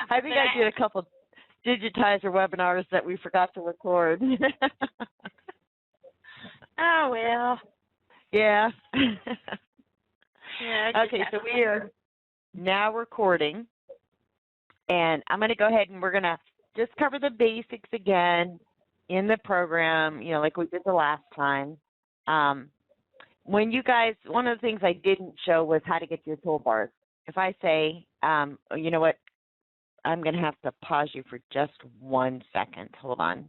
I think I did a couple digitizer webinars that we forgot to record. Oh, well. Yeah. Yeah. Okay, so we are now recording, and I'm going to go ahead and we're going to just cover the basics again in the program, you know, like we did the last time. When you guys, one of the things I didn't show was how to get to your toolbars. If I say, you know what, I'm going to have to pause you for just 1 second. Hold on.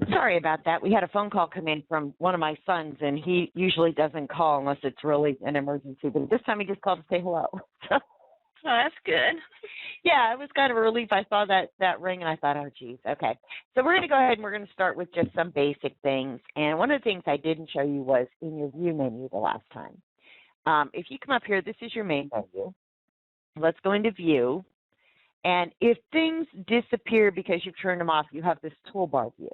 Sorry about that. We had a phone call come in from one of my sons, and he usually doesn't call unless it's really an emergency. But this time he just called to say hello. So, oh, that's good. Yeah, it was kind of a relief. I saw that ring, and I thought, oh, geez, okay. So we're going to go ahead and we're going to start with just some basic things. And one of the things I didn't show you was in your view menu the last time. If you come up here, this is your main menu. Let's go into view. And if things disappear because you've turned them off, you have this toolbar view.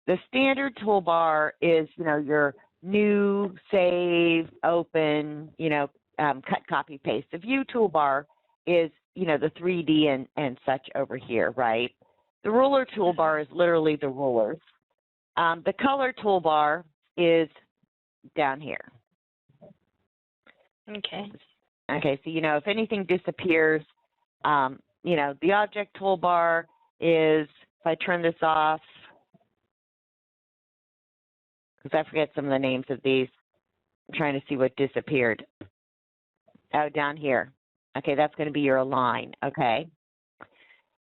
The standard toolbar is, you know, your new, save, open, you know, cut, copy, paste. The view toolbar is, you know, the 3D and such over here, right? The ruler toolbar is literally the rulers. The color toolbar is down here. Okay. Okay, so, you know, if anything disappears, you know, the object toolbar is, if I turn this off, because I forget some of the names of these. I'm trying to see what disappeared. Oh, down here. Okay, that's going to be your align, okay?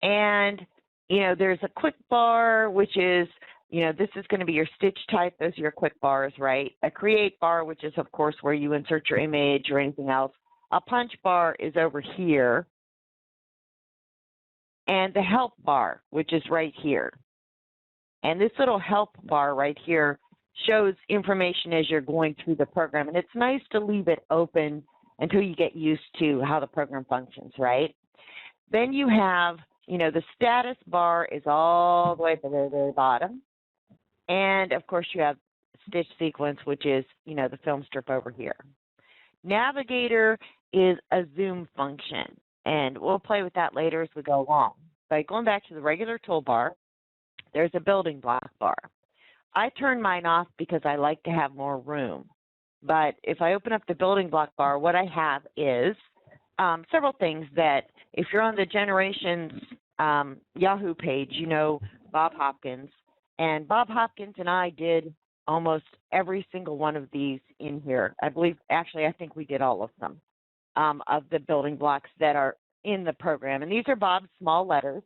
And, you know, there's a quick bar, which is, you know, this is going to be your stitch type. Those are your quick bars, right? A create bar, which is, of course, where you insert your image or anything else. A punch bar is over here. And the help bar, which is right here. And this little help bar right here shows information as you're going through the program. And it's nice to leave it open until you get used to how the program functions, right? Then you have, you know, the status bar is all the way at the very, very bottom. And, of course, you have stitch sequence, which is, you know, the film strip over here. Navigator is a zoom function. And we'll play with that later as we go along. But going back to the regular toolbar, there's a building block bar. I turn mine off because I like to have more room. But if I open up the building block bar, what I have is several things that if you're on the Generations Yahoo page, you know Bob Hopkins. And Bob Hopkins and I did almost every single one of these in here. I believe, actually, I think we did all of them, of the building blocks that are in the program. And these are Bob's small letters.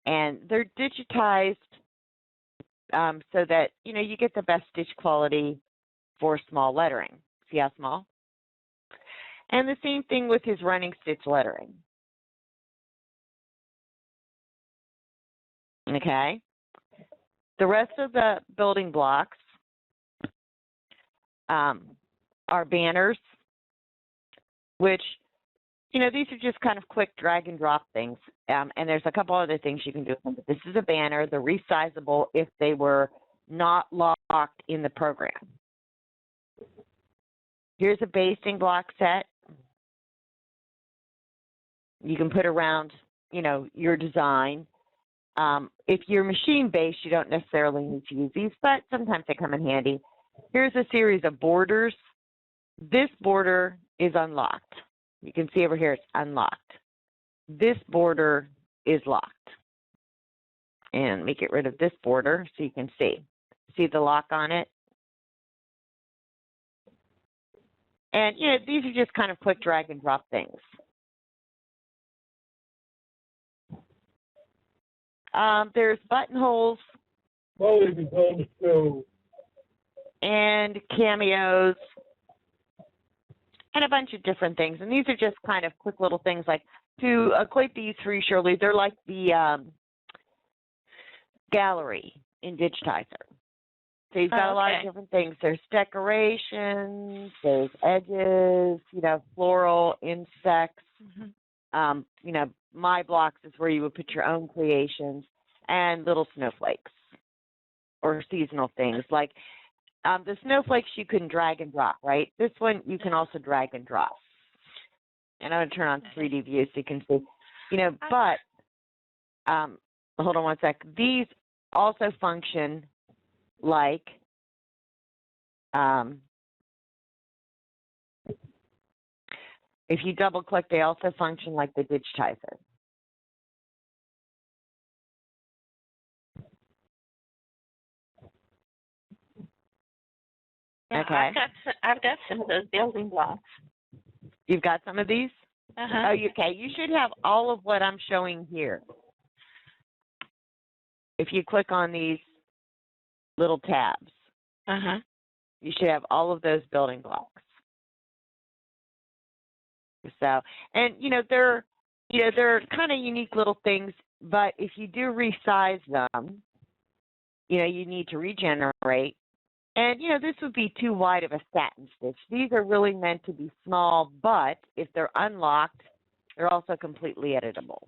And they're digitized so that, you know, you get the best stitch quality for small lettering. See how small? And the same thing with his running stitch lettering. Okay? The rest of the building blocks are banners, which, you know, these are just kind of quick drag and drop things. And there's a couple other things you can do. This is a banner. They're resizable if they were not locked in the program. Here's a basting block set. You can put around, you know, your design. If you're machine-based, you don't necessarily need to use these, but sometimes they come in handy. Here's a series of borders. This border is unlocked. You can see over here it's unlocked. This border is locked. And let me get rid of this border so you can see. See the lock on it? And, you know, these are just kind of quick drag and drop things. There's buttonholes and cameos and a bunch of different things. And these are just kind of quick little things like to equate these three, Shirley, they're like the gallery in Digitizer. So you've got a lot of Okay. different things. There's decorations, there's edges, you know, floral, insects. You know, My Blocks is where you would put your own creations, and little snowflakes or seasonal things. Like the snowflakes you can drag and drop, right? This one you can also drag and drop. And I'm going to turn on 3D view so you can see, you know, but hold on one sec. These also function like if you double click, they also function like the digitizer. Yeah, Okay. I've got some of those building blocks. You've got some of these? Uh-huh. Oh, okay. You should have all of what I'm showing here. If you click on these little tabs, Uh-huh. you should have all of those building blocks. So, and they're kind of unique little things, but if you do resize them, you need to regenerate. And, this would be too wide of a satin stitch. These are really meant to be small, but if they're unlocked, they're also completely editable.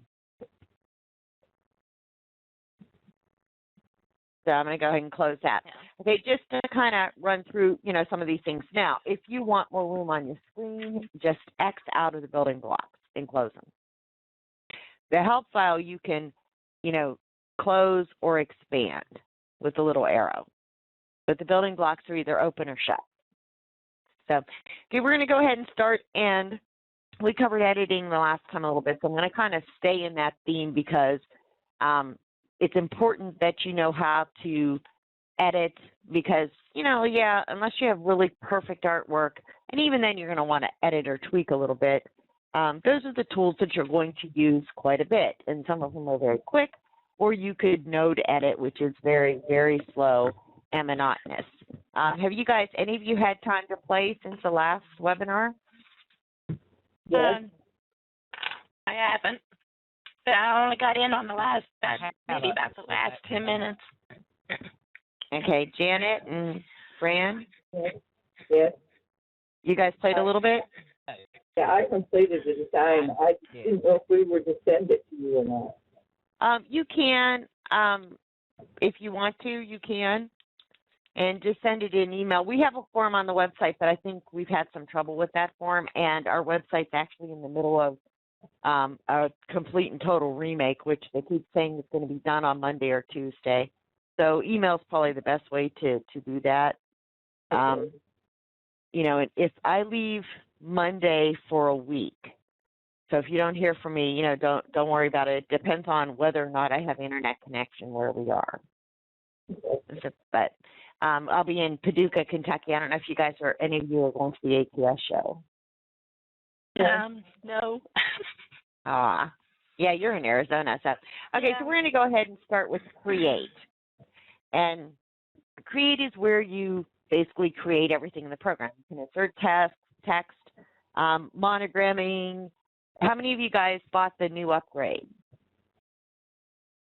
So I'm going to go ahead and close that. Yeah. Okay, just to kind of run through, some of these things. Now, if you want more room on your screen, just X out of the building blocks and close them. The help file you can, close or expand with the little arrow. But the building blocks are either open or shut. So, okay, we're going to go ahead and start. And we covered editing the last time a little bit, so I'm going to kind of stay in that theme because it's important that you know how to edit because, unless you have really perfect artwork, and even then you're going to want to edit or tweak a little bit, those are the tools that you're going to use quite a bit. And some of them are very quick, or you could node edit, which is very, very slow and monotonous. Have you guys, any of you had time to play since the last webinar? Yes. I haven't. But I only got in on the last, maybe about the last 10 minutes. Okay, Janet and Fran? Yes. You guys played a little bit? Yeah, I completed the design. I didn't know if we were to send it to you or not. You can, if you want to, you can. And just send it in email. We have a form on the website, but I think we've had some trouble with that form, and our website's actually in the middle of a complete and total remake, which they keep saying is going to be done on Monday or Tuesday. So email's probably the best way to do that. And if I leave Monday for a week, so if you don't hear from me, don't worry about it. It depends on whether or not I have internet connection where we are. But I'll be in Paducah, Kentucky. I don't know if you guys or any of you are going to the ATS show. No. Yeah, you're in Arizona. So, okay, Yeah. so we're going to go ahead and start with create. And create is where you basically create everything in the program. You can insert text, monogramming. How many of you guys bought the new upgrade?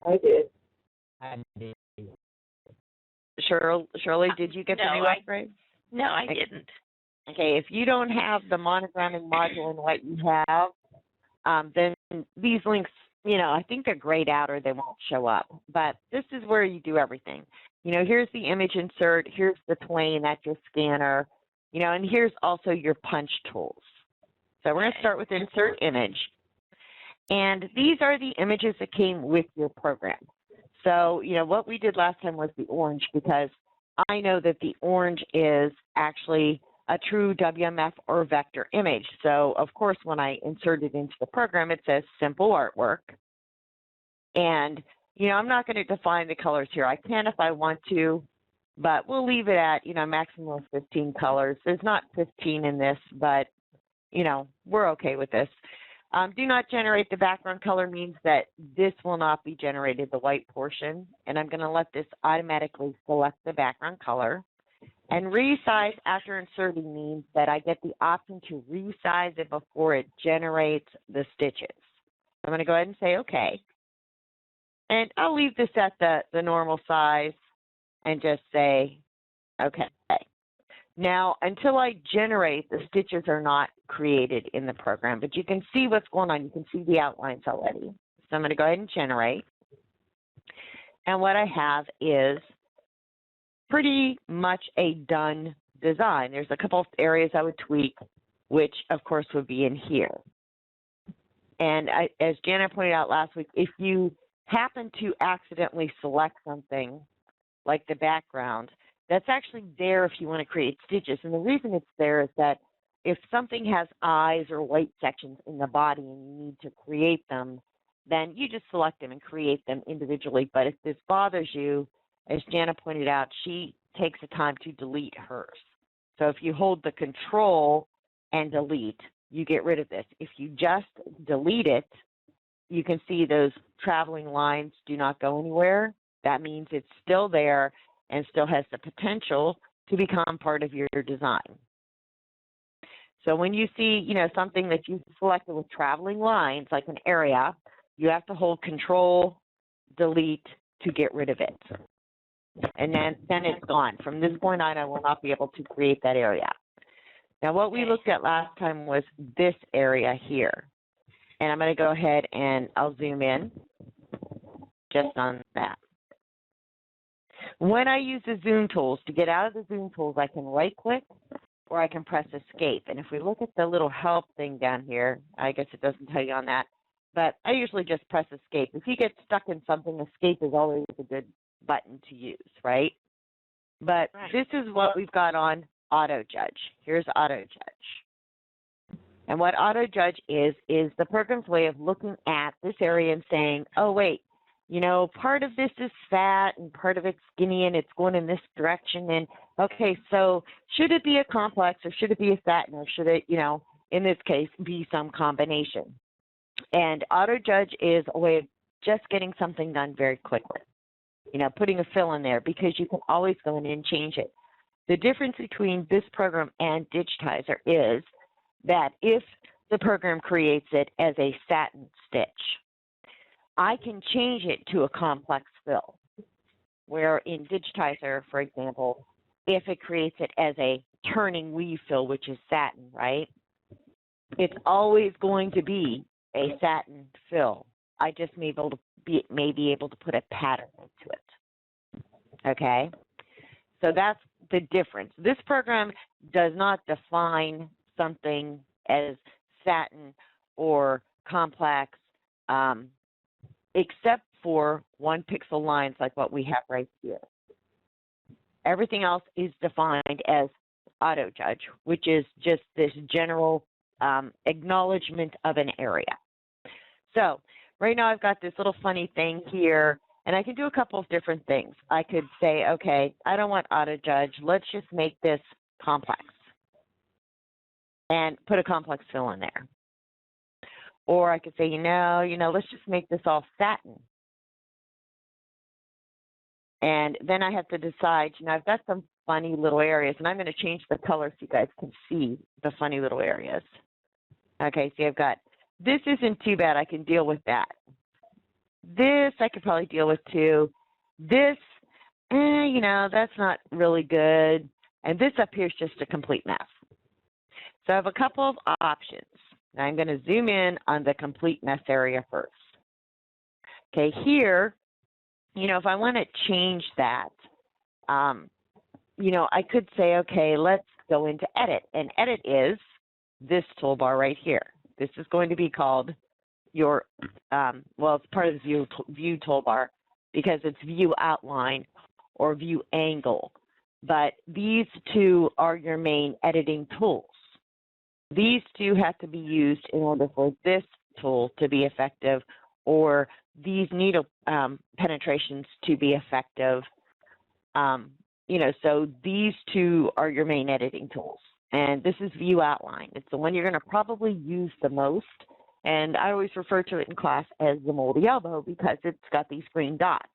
I did. Shirley, did you get the new upgrade? No, I didn't. Okay, if you don't have the monogramming module in what you have, then these links, I think they're grayed out or they won't show up. But this is where you do everything. Here's the image insert, here's the plane, that's your scanner, and here's also your punch tools. So we're going to start with insert image. And these are the images that came with your program. So, what we did last time was the orange because I know that the orange is actually a true WMF or vector image. So, of course, when I insert it into the program, it says simple artwork. And, I'm not going to define the colors here. I can if I want to, but we'll leave it at, maximum of 15 colors. There's not 15 in this, but, we're okay with this. Do not generate the background color means that this will not be generated, the white portion, and I'm going to let this automatically select the background color. And resize after inserting means that I get the option to resize it before it generates the stitches. I'm going to go ahead and say OK. And I'll leave this at the normal size and just say, okay. Now, until I generate, the stitches are not created in the program, but you can see what's going on. You can see the outlines already. So I'm going to go ahead and generate. And what I have is pretty much a done design. There's a couple of areas I would tweak, which, of course, would be in here. And as Janet pointed out last week, if you happen to accidentally select something like the background, that's actually there if you want to create stitches. And the reason it's there is that if something has eyes or white sections in the body and you need to create them, then you just select them and create them individually. But if this bothers you, as Jana pointed out, she takes the time to delete hers. So if you hold the Control and delete, you get rid of this. If you just delete it, you can see those traveling lines do not go anywhere. That means it's still there and still has the potential to become part of your design. So when you see, something that you selected with traveling lines, like an area, you have to hold Control, Delete to get rid of it. And then it's gone. From this point on, I will not be able to create that area. Now, what we looked at last time was this area here. And I'm going to go ahead and I'll zoom in just on that. When I use the zoom tools, to get out of the zoom tools, I can right-click or I can press Escape. And if we look at the little help thing down here, I guess it doesn't tell you on that, but I usually just press Escape. If you get stuck in something, Escape is always a good button to use, right? But this is what we've got on Auto Judge. Here's Auto Judge. And what Auto Judge is the program's way of looking at this area and saying, oh, wait, part of this is fat and part of it's skinny and it's going in this direction. And, okay, so should it be a complex or should it be a satin or should it, in this case, be some combination? And Auto Judge is a way of just getting something done very quickly, putting a fill in there because you can always go in and change it. The difference between this program and Digitizer is that if the program creates it as a satin stitch, I can change it to a complex fill, where in Digitizer, for example, if it creates it as a turning weave fill, which is satin, right, it's always going to be a satin fill. I just may be able to put a pattern into it, okay? So that's the difference. This program does not define something as satin or complex, except for 1 pixel lines like what we have right here. Everything else is defined as Auto Judge, which is just this general acknowledgement of an area. So right now I've got this little funny thing here, and I can do a couple of different things. I could say, okay, I don't want Auto Judge. Let's just make this complex and put a complex fill in there. Or I could say, let's just make this all satin. And then I have to decide, I've got some funny little areas, and I'm going to change the color so you guys can see the funny little areas. Okay, so I've got, this isn't too bad. I can deal with that. This I could probably deal with too. This, that's not really good. And this up here is just a complete mess. So I have a couple of options. Now I'm going to zoom in on the complete mess area first. Okay, here, if I want to change that, I could say, okay, let's go into Edit. And Edit is this toolbar right here. This is going to be called your, it's part of the view toolbar because it's View Outline or View Angle. But these two are your main editing tools. These two have to be used in order for this tool to be effective or these needle penetrations to be effective. So these two are your main editing tools. And this is View Outline. It's the one you're going to probably use the most. And I always refer to it in class as the moldy elbow because it's got these green dots.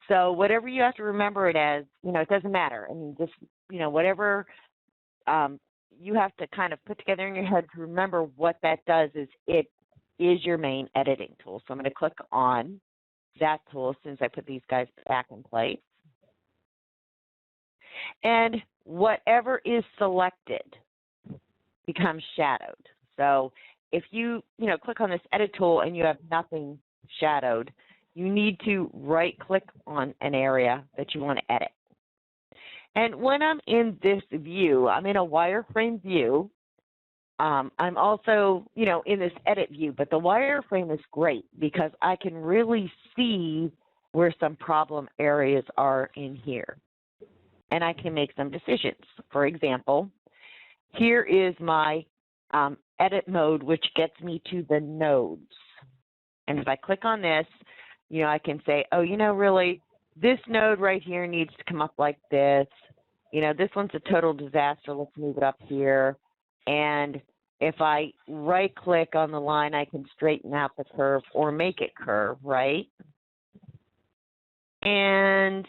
So whatever you have to remember it as, it doesn't matter. I mean, just, whatever you have to kind of put together in your head to remember what that does is it is your main editing tool. So I'm going to click on that tool as soon as I put these guys back in place. And whatever is selected becomes shadowed. So if you click on this edit tool and you have nothing shadowed, you need to right-click on an area that you want to edit. And when I'm in this view, I'm in a wireframe view. I'm also, in this edit view, but the wireframe is great because I can really see where some problem areas are in here. And I can make some decisions. For example, here is my edit mode, which gets me to the nodes. And if I click on this, I can say, oh, really, this node right here needs to come up like this. This one's a total disaster. Let's move it up here. And if I right-click on the line, I can straighten out the curve or make it curve, right? And,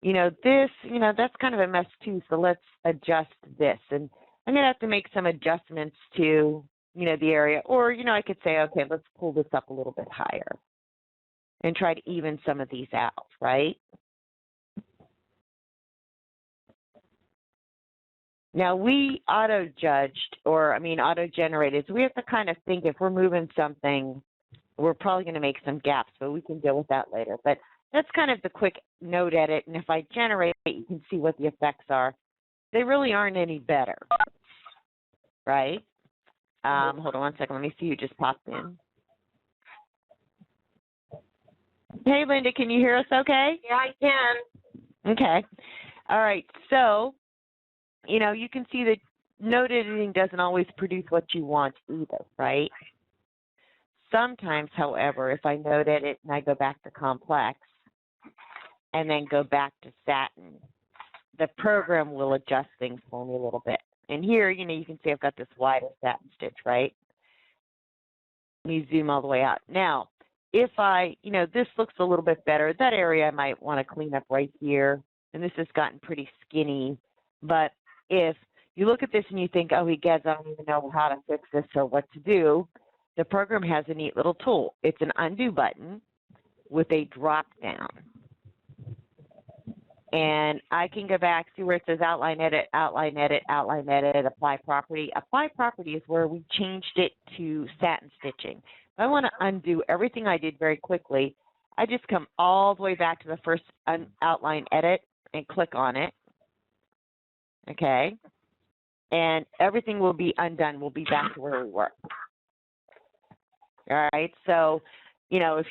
this, that's kind of a mess too, so let's adjust this. And I'm going to have to make some adjustments to, the area. Or, I could say, okay, let's pull this up a little bit higher and try to even some of these out, right? Now, we auto-judged, or auto-generated, so we have to kind of think if we're moving something, we're probably going to make some gaps, but we can deal with that later. But that's kind of the quick node edit, and if I generate it, you can see what the effects are. They really aren't any better, right? Hold on one second. Let me see who just popped in. Hey, Linda, can you hear us okay? Yeah, I can. Okay. All right. So, you can see that node editing doesn't always produce what you want either, right? Sometimes, however, if I node edit and I go back to complex and then go back to satin, the program will adjust things for me a little bit. And here, you can see I've got this wider satin stitch, right? Let me zoom all the way out. Now, if I, this looks a little bit better, that area I might want to clean up right here. And this has gotten pretty skinny. But if you look at this and you think, oh, I don't even know how to fix this or what to do, the program has a neat little tool. It's an undo button with a drop down. And I can go back, see where it says outline edit, outline edit, outline edit, apply property. Apply property is where we changed it to satin stitching. If I want to undo everything I did very quickly, I just come all the way back to the first outline edit and click on it. Okay. And everything will be undone. We'll be back to where we were. All right. So, if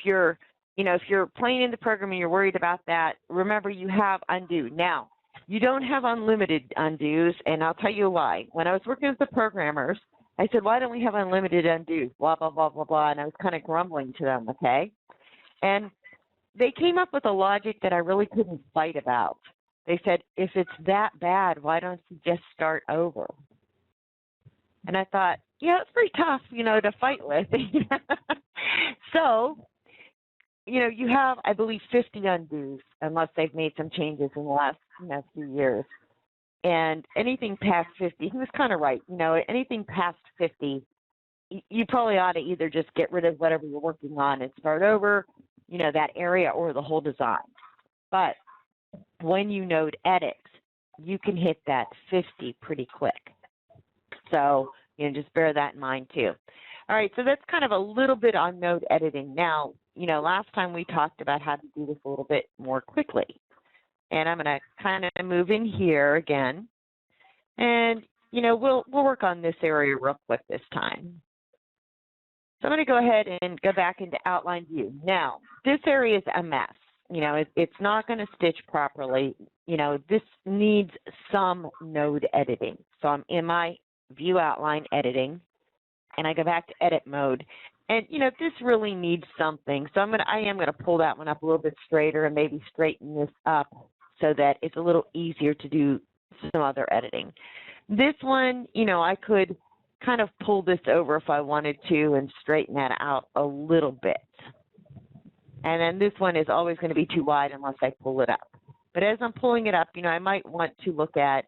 you're playing in the program and you're worried about that, remember you have undo. Now, you don't have unlimited undos, and I'll tell you why. When I was working with the programmers, I said, why don't we have unlimited undos, blah, blah, blah, blah, blah, and I was kind of grumbling to them, okay? And they came up with a logic that I really couldn't fight about. They said, if it's that bad, why don't you just start over? And I thought, yeah, it's pretty tough, to fight with. So, you have, I believe, 50 undos, unless they've made some changes in the last few years. And anything past 50, he was kind of right, anything past 50, you probably ought to either just get rid of whatever you're working on and start over, that area or the whole design. But when you node edit, you can hit that 50 pretty quick. So, just bear that in mind too. All right, so that's kind of a little bit on node editing. Now, last time we talked about how to do this a little bit more quickly. And I'm going to kind of move in here again. And, we'll work on this area real quick this time. So I'm going to go ahead and go back into outline view. Now, this area is a mess. It's not going to stitch properly. This needs some node editing. So I'm in my view outline editing, and I go back to edit mode. And, this really needs something. So I am going to pull that one up a little bit straighter and maybe straighten this up so that it's a little easier to do some other editing. This one, I could kind of pull this over if I wanted to and straighten that out a little bit. And then this one is always going to be too wide unless I pull it up. But as I'm pulling it up, I might want to look at,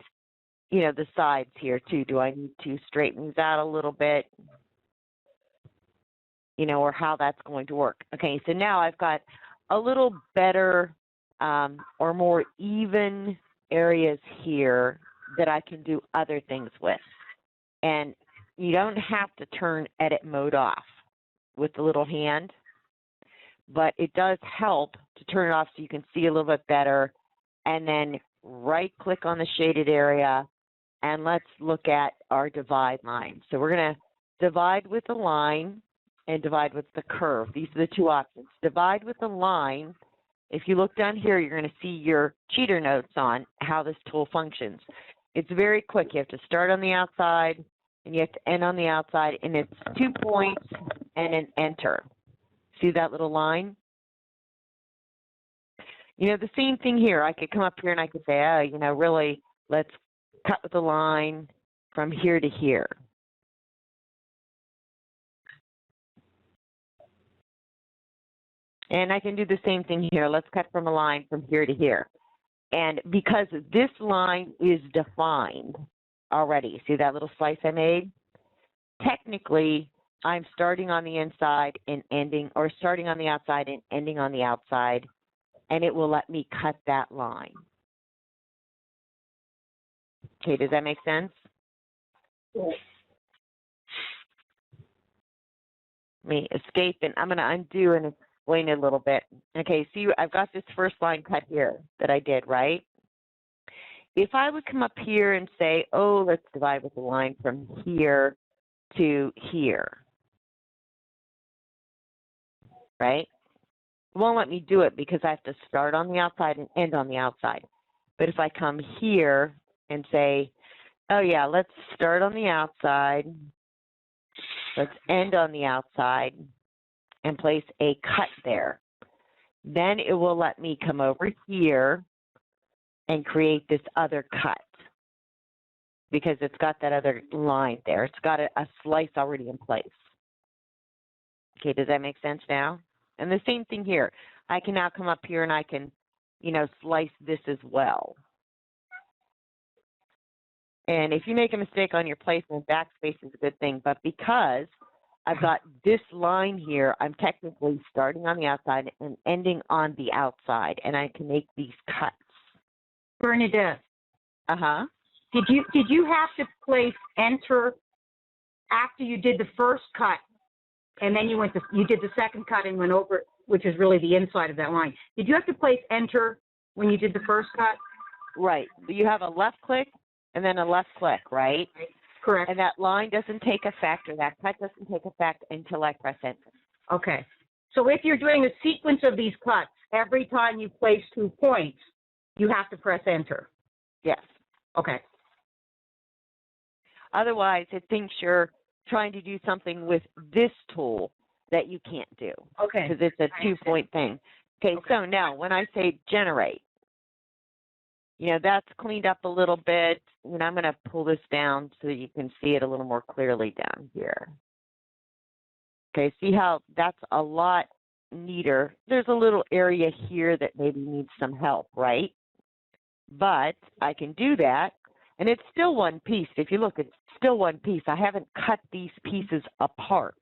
the sides here too. Do I need to straighten these out a little bit? Or how that's going to work. Okay, so now I've got a little better or more even areas here that I can do other things with. And you don't have to turn edit mode off with the little hand, but it does help to turn it off so you can see a little bit better. And then right-click on the shaded area, and let's look at our divide line. So we're going to divide with the line and divide with the curve. These are the two options. Divide with the line. If you look down here, you're going to see your cheater notes on how this tool functions. It's very quick. You have to start on the outside, and you have to end on the outside, and it's 2 points and an enter. See that little line? You know, the same thing here. I could come up here and I could say, oh, you know, really, let's cut with the line from here to here. And I can do the same thing here. Let's cut from a line from here to here. And because this line is defined already, see that little slice I made? Technically, I'm starting on the inside and ending, or starting on the outside and ending on the outside, and it will let me cut that line. Okay, does that make sense? Yes. Let me escape, and I'm going to undo and explain it a little bit. Okay, see, I've got this first line cut here that I did, right? If I would come up here and say, oh, let's divide with the line from here to here, right? It won't let me do it because I have to start on the outside and end on the outside. But if I come here and say, oh yeah, let's start on the outside, let's end on the outside, and place a cut there, then it will let me come over here and create this other cut because it's got that other line there. It's got a slice already in place. Okay, does that make sense now? And the same thing here. I can now come up here and I can, you know, slice this as well. And if you make a mistake on your placement, backspace is a good thing. But because I've got this line here, I'm technically starting on the outside and ending on the outside, and I can make these cuts. Bernadette. Uh-huh. Did you have to place enter after you did the first cut, and then you did the second cut and went over, which is really the inside of that line? Did you have to place enter when you did the first cut? Right. You have a left click and then a left click, right? Correct. And that line doesn't take effect, or that cut doesn't take effect until I press enter. Okay. So if you're doing a sequence of these cuts, every time you place 2 points, you have to press enter. Yes. Okay. Otherwise, it thinks you're trying to do something with this tool that you can't do. Okay. Because it's a 2-point thing. Okay, so now when I say generate, you know, that's cleaned up a little bit. And I'm going to pull this down so that you can see it a little more clearly down here. Okay, see how that's a lot neater. There's a little area here that maybe needs some help, right? But I can do that, and it's still one piece. If you look, it's still one piece. I haven't cut these pieces apart.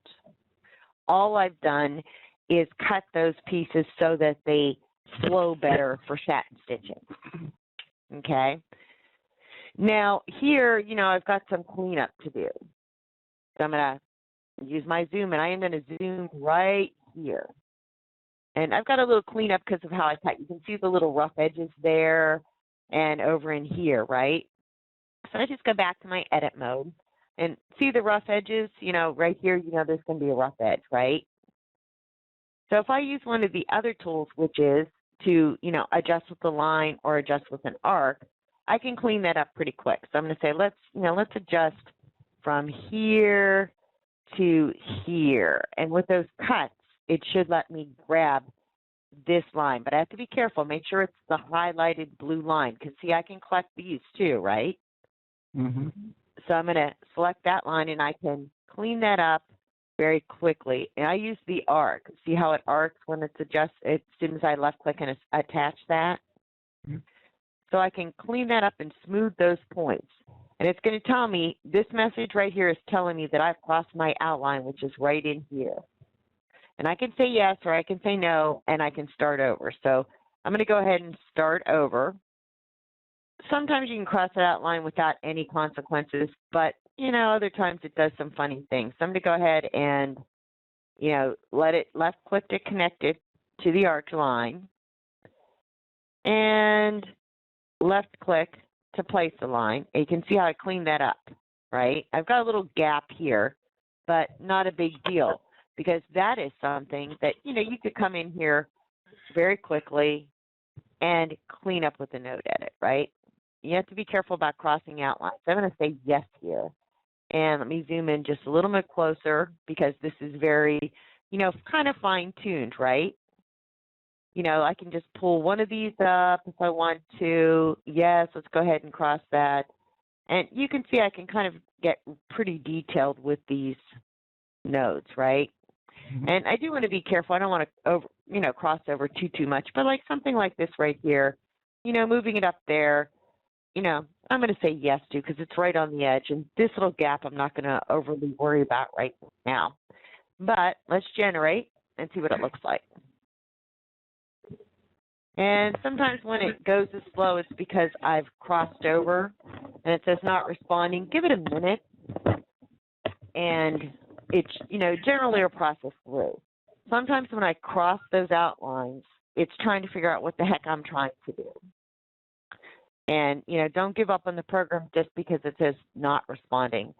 All I've done is cut those pieces so that they flow better for satin stitching. Okay? Now, here, you know, I've got some cleanup to do. So I'm going to use my zoom, and I am going to zoom right here. And I've got a little cleanup because of how I cut. You can see the little rough edges there and over in here, right? So I just go back to my edit mode and see the rough edges, you know, right here, you know, there's going to be a rough edge, right? So if I use one of the other tools, which is to, you know, adjust with the line or adjust with an arc, I can clean that up pretty quick. So I'm going to say, let's adjust from here to here. And with those cuts, it should let me grab this line. But I have to be careful. Make sure it's the highlighted blue line. Because, see, I can collect these too, right? Mm-hmm. So I'm going to select that line, and I can clean that up very quickly. And I use the arc. See how it arcs when it's adjusted as soon as I left-click and attach that? Mm-hmm. So I can clean that up and smooth those points. And it's going to tell me, this message right here is telling me that I've crossed my outline, which is right in here. And I can say yes or I can say no, and I can start over. So I'm going to go ahead and start over. Sometimes you can cross that out line without any consequences, but, you know, other times it does some funny things. So I'm going to go ahead and, you know, let it left click to connect it to the arch line, and left click to place the line. And you can see how I cleaned that up, right? I've got a little gap here, but not a big deal, because that is something that, you know, you could come in here very quickly and clean up with a node edit, right? You have to be careful about crossing out lines. I'm going to say yes here. And let me zoom in just a little bit closer, because this is very, you know, kind of fine-tuned, right? You know, I can just pull one of these up if I want to. Yes, let's go ahead and cross that. And you can see I can kind of get pretty detailed with these nodes, right? Mm-hmm. And I do want to be careful. I don't want to cross over too much. But like something like this right here, you know, moving it up there, you know, I'm going to say yes to, because it's right on the edge. And this little gap I'm not going to overly worry about right now. But let's generate and see what it looks like. And sometimes when it goes this slow, it's because I've crossed over and it says not responding. Give it a minute, and it's, you know, generally a process through. Sometimes when I cross those outlines, it's trying to figure out what the heck I'm trying to do. And, you know, don't give up on the program just because it says not responding.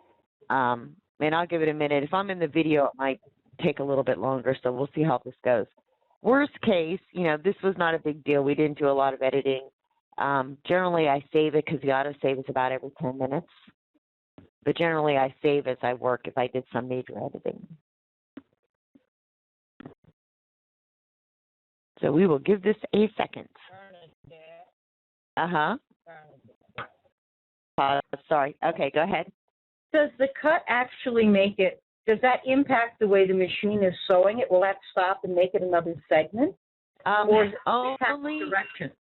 And I'll give it a minute. If I'm in the video, it might take a little bit longer, so we'll see how this goes. Worst case, you know, this was not a big deal. We didn't do a lot of editing. Generally, I save it because the autosave is about every 10 minutes. But generally, I save as I work if I did some major editing. So we will give this a second. Sorry. Okay, go ahead. Does the cut actually make it, does that impact the way the machine is sewing it? Will that stop and make it another segment? Or does it impact the direction?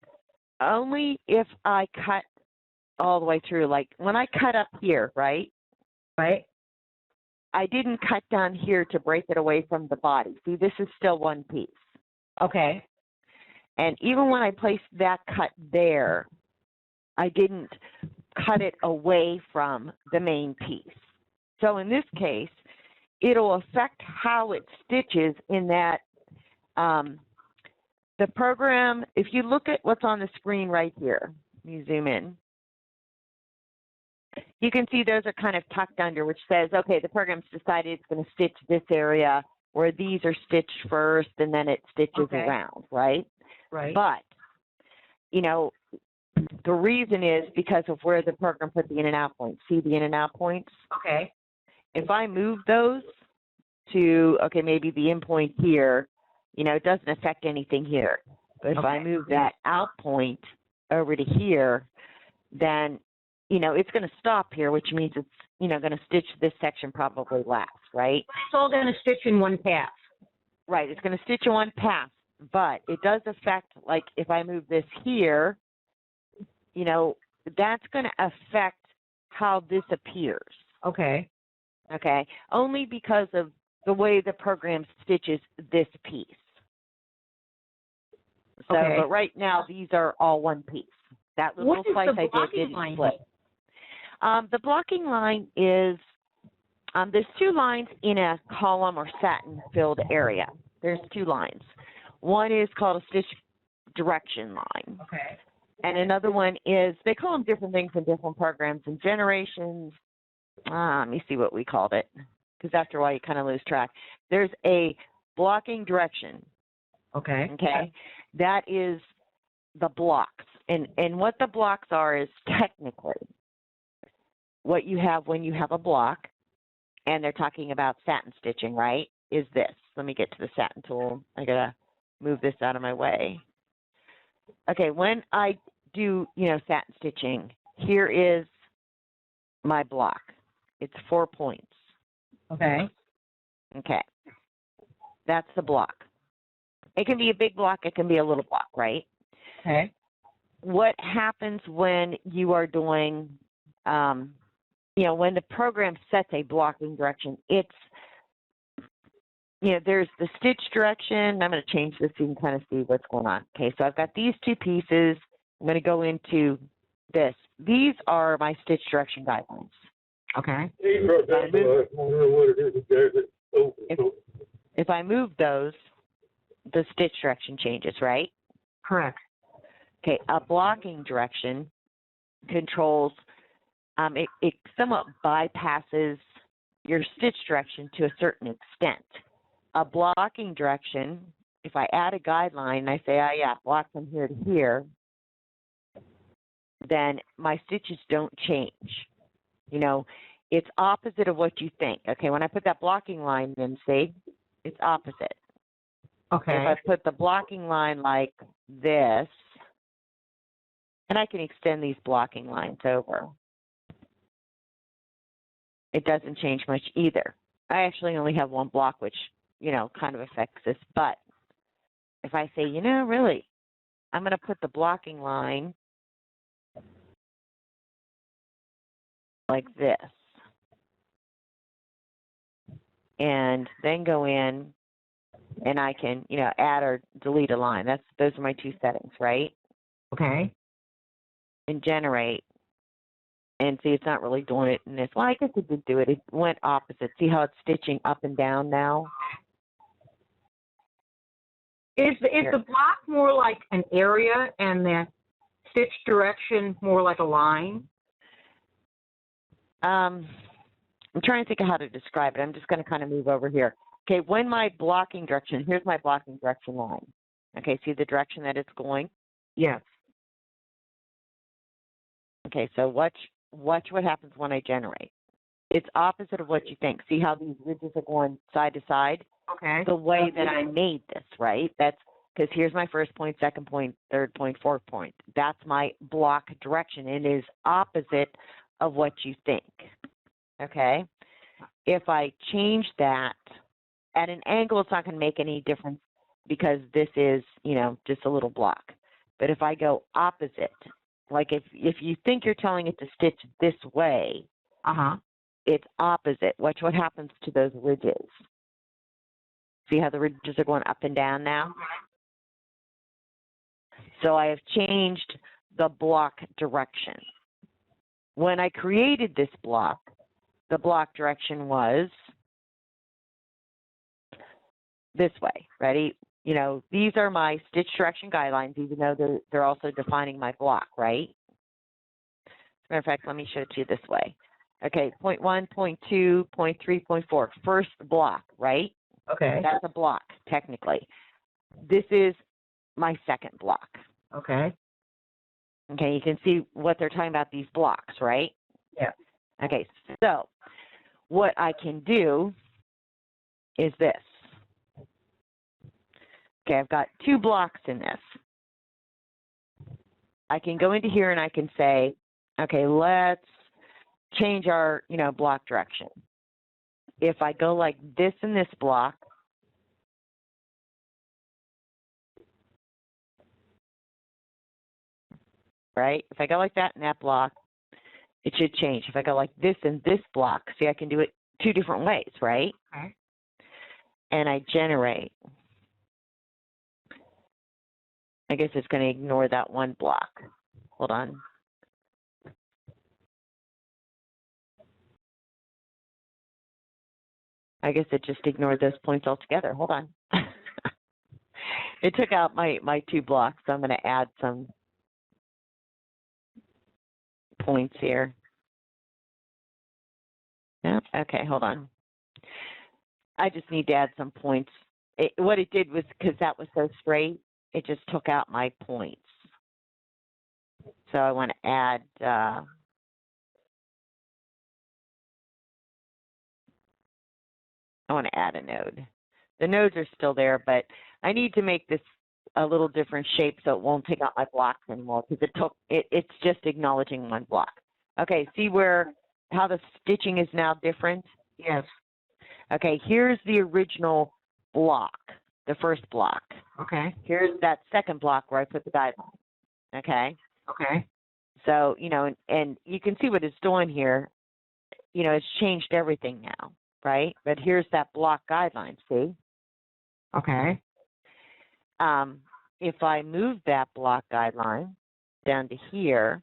Only if I cut all the way through. Like when I cut up here, right? Right. I didn't cut down here to break it away from the body. See, this is still one piece. Okay. And even when I placed that cut there, I didn't cut it away from the main piece. So in this case, it'll affect how it stitches in that the program, if you look at what's on the screen right here, you zoom in, you can see those are kind of tucked under, which says, okay, the program's decided it's going to stitch this area where these are stitched first and then it stitches around, right? Right. But, you know, the reason is because of where the program put the in and out points. See the in and out points? Okay. If I move those to, okay, maybe the in point here, you know, it doesn't affect anything here. But if I move that out point over to here, then, you know, it's going to stop here, which means it's, you know, going to stitch this section probably last, right? It's all going to stitch in one pass. Right, it's going to stitch in one pass, but it does affect, like, if I move this here, you know, that's going to affect how this appears. Okay. Okay, only because of the way the program stitches this piece. So, but right now, these are all one piece. That little slice I did didn't split. The blocking line is, there's two lines in a column or satin-filled area. There's two lines. One is called a stitch direction line. Okay. And another one is, they call them different things in different programs and generations. Let me see what we called it, because after a while you kind of lose track. There's a blocking direction. Okay. Okay. That is the blocks. And what the blocks are is technically what you have when you have a block, and they're talking about satin stitching, right, is this. Let me get to the satin tool. I got to move this out of my way. Okay, when I do, you know, satin stitching, here is my block. It's 4 points. Okay. Okay. That's the block. It can be a big block. It can be a little block, right? Okay. What happens when you are doing, you know, when the program sets a blocking direction, it's you know, there's the stitch direction. I'm going to change this so you can kind of see what's going on. Okay, so I've got these two pieces. I'm going to go into this. These are my stitch direction guidelines. Okay. If I move those, the stitch direction changes, right? Correct. Okay, a blocking direction controls, it somewhat bypasses your stitch direction to a certain extent. A blocking direction, if I add a guideline and I say, oh yeah, block from here to here, then my stitches don't change. You know, it's opposite of what you think. Okay, when I put that blocking line in, see, it's opposite. Okay. If I put the blocking line like this, and I can extend these blocking lines over, it doesn't change much either. I actually only have one block, which, you know, kind of affects this. But if I say, you know, really, I'm going to put the blocking line like this, and then go in, and I can, you know, add or delete a line. Those are my two settings, right? Okay. And generate. And see, it's not really doing it in this. Well, I guess it did do it. It went opposite. See how it's stitching up and down now? Is the block more like an area and the stitch direction more like a line? I'm trying to think of how to describe it. I'm just going to kind of move over here. Okay, when my blocking direction, here's my blocking direction line. Okay, see the direction that it's going? Yes. Okay, so watch what happens when I generate. It's opposite of what you think. See how these ridges are going side to side? Okay. The way that I made this, right? That's because here's my first point, second point, third point, fourth point. That's my block direction. It is opposite of what you think, okay? If I change that at an angle, it's not going to make any difference because this is, you know, just a little block. But if I go opposite, like if you think you're telling it to stitch this way, it's opposite. Watch what happens to those ridges. See how the ridges are going up and down now? So I have changed the block direction. When I created this block, the block direction was this way. Ready? You know, these are my stitch direction guidelines, even though they're also defining my block, right? As a matter of fact, let me show it to you this way. Okay, point 1, point 2, point 3, point 4. First block, right? Okay. That's a block, technically. This is my second block. Okay. Okay, you can see what they're talking about, these blocks, right? Yeah. Okay, so what I can do is this. Okay, I've got two blocks in this. I can go into here and I can say, okay, let's change our, you know, block direction. If I go like this in this block, right? If I go like that in that block, it should change. If I go like this in this block, see, I can do it two different ways, right? Okay. And I generate. I guess it's going to ignore that one block. Hold on. I guess it just ignored those points altogether. Hold on. It took out my two blocks, so I'm going to add some points here. Yeah, okay, hold on. I just need to add some points. What it did was, because that was so straight, it just took out my points. So I want to add, I want to add a node. The nodes are still there, but I need to make this a little different shape so it won't take out my blocks anymore, because it's just acknowledging one block. Okay, see how the stitching is now different? Yes. Okay, here's the original block, the first block. Okay. Here's that second block where I put the guideline. Okay? Okay. So, you know, and you can see what it's doing here. You know, it's changed everything now, right? But here's that block guideline, see? Okay. If I move that block guideline down to here,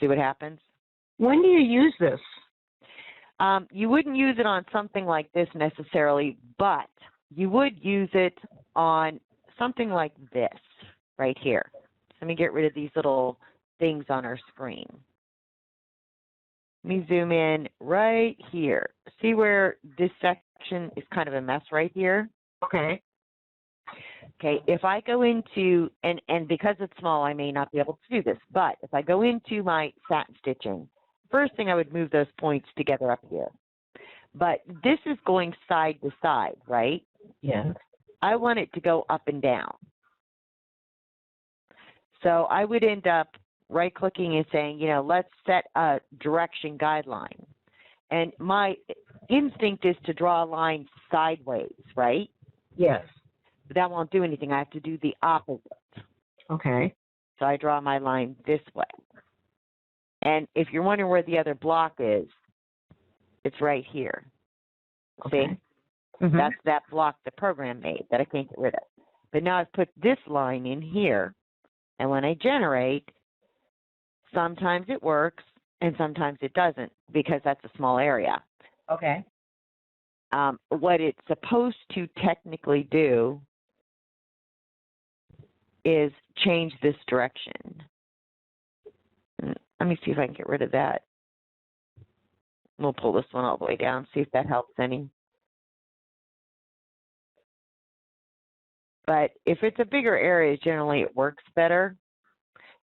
see what happens? When do you use this? You wouldn't use it on something like this necessarily, but you would use it on something like this right here. Let me get rid of these little things on our screen. Let me zoom in right here. See where this section is kind of a mess right here? Okay. Okay, if I go into, and because it's small, I may not be able to do this, but if I go into my satin stitching, first thing I would move those points together up here. But this is going side to side, right? Yes. I want it to go up and down. So I would end up right-clicking and saying, you know, let's set a direction guideline. And my instinct is to draw a line sideways, right? Yes. But that won't do anything. I have to do the opposite. Okay. So I draw my line this way. And if you're wondering where the other block is, it's right here. Okay. See? Mm-hmm. That's that block the program made that I can't get rid of. But now I've put this line in here, and when I generate, sometimes it works and sometimes it doesn't because that's a small area. Okay. What it's supposed to technically do is change this direction. Let me see if I can get rid of that. We'll pull this one all the way down, see if that helps any. But if it's a bigger area, generally it works better.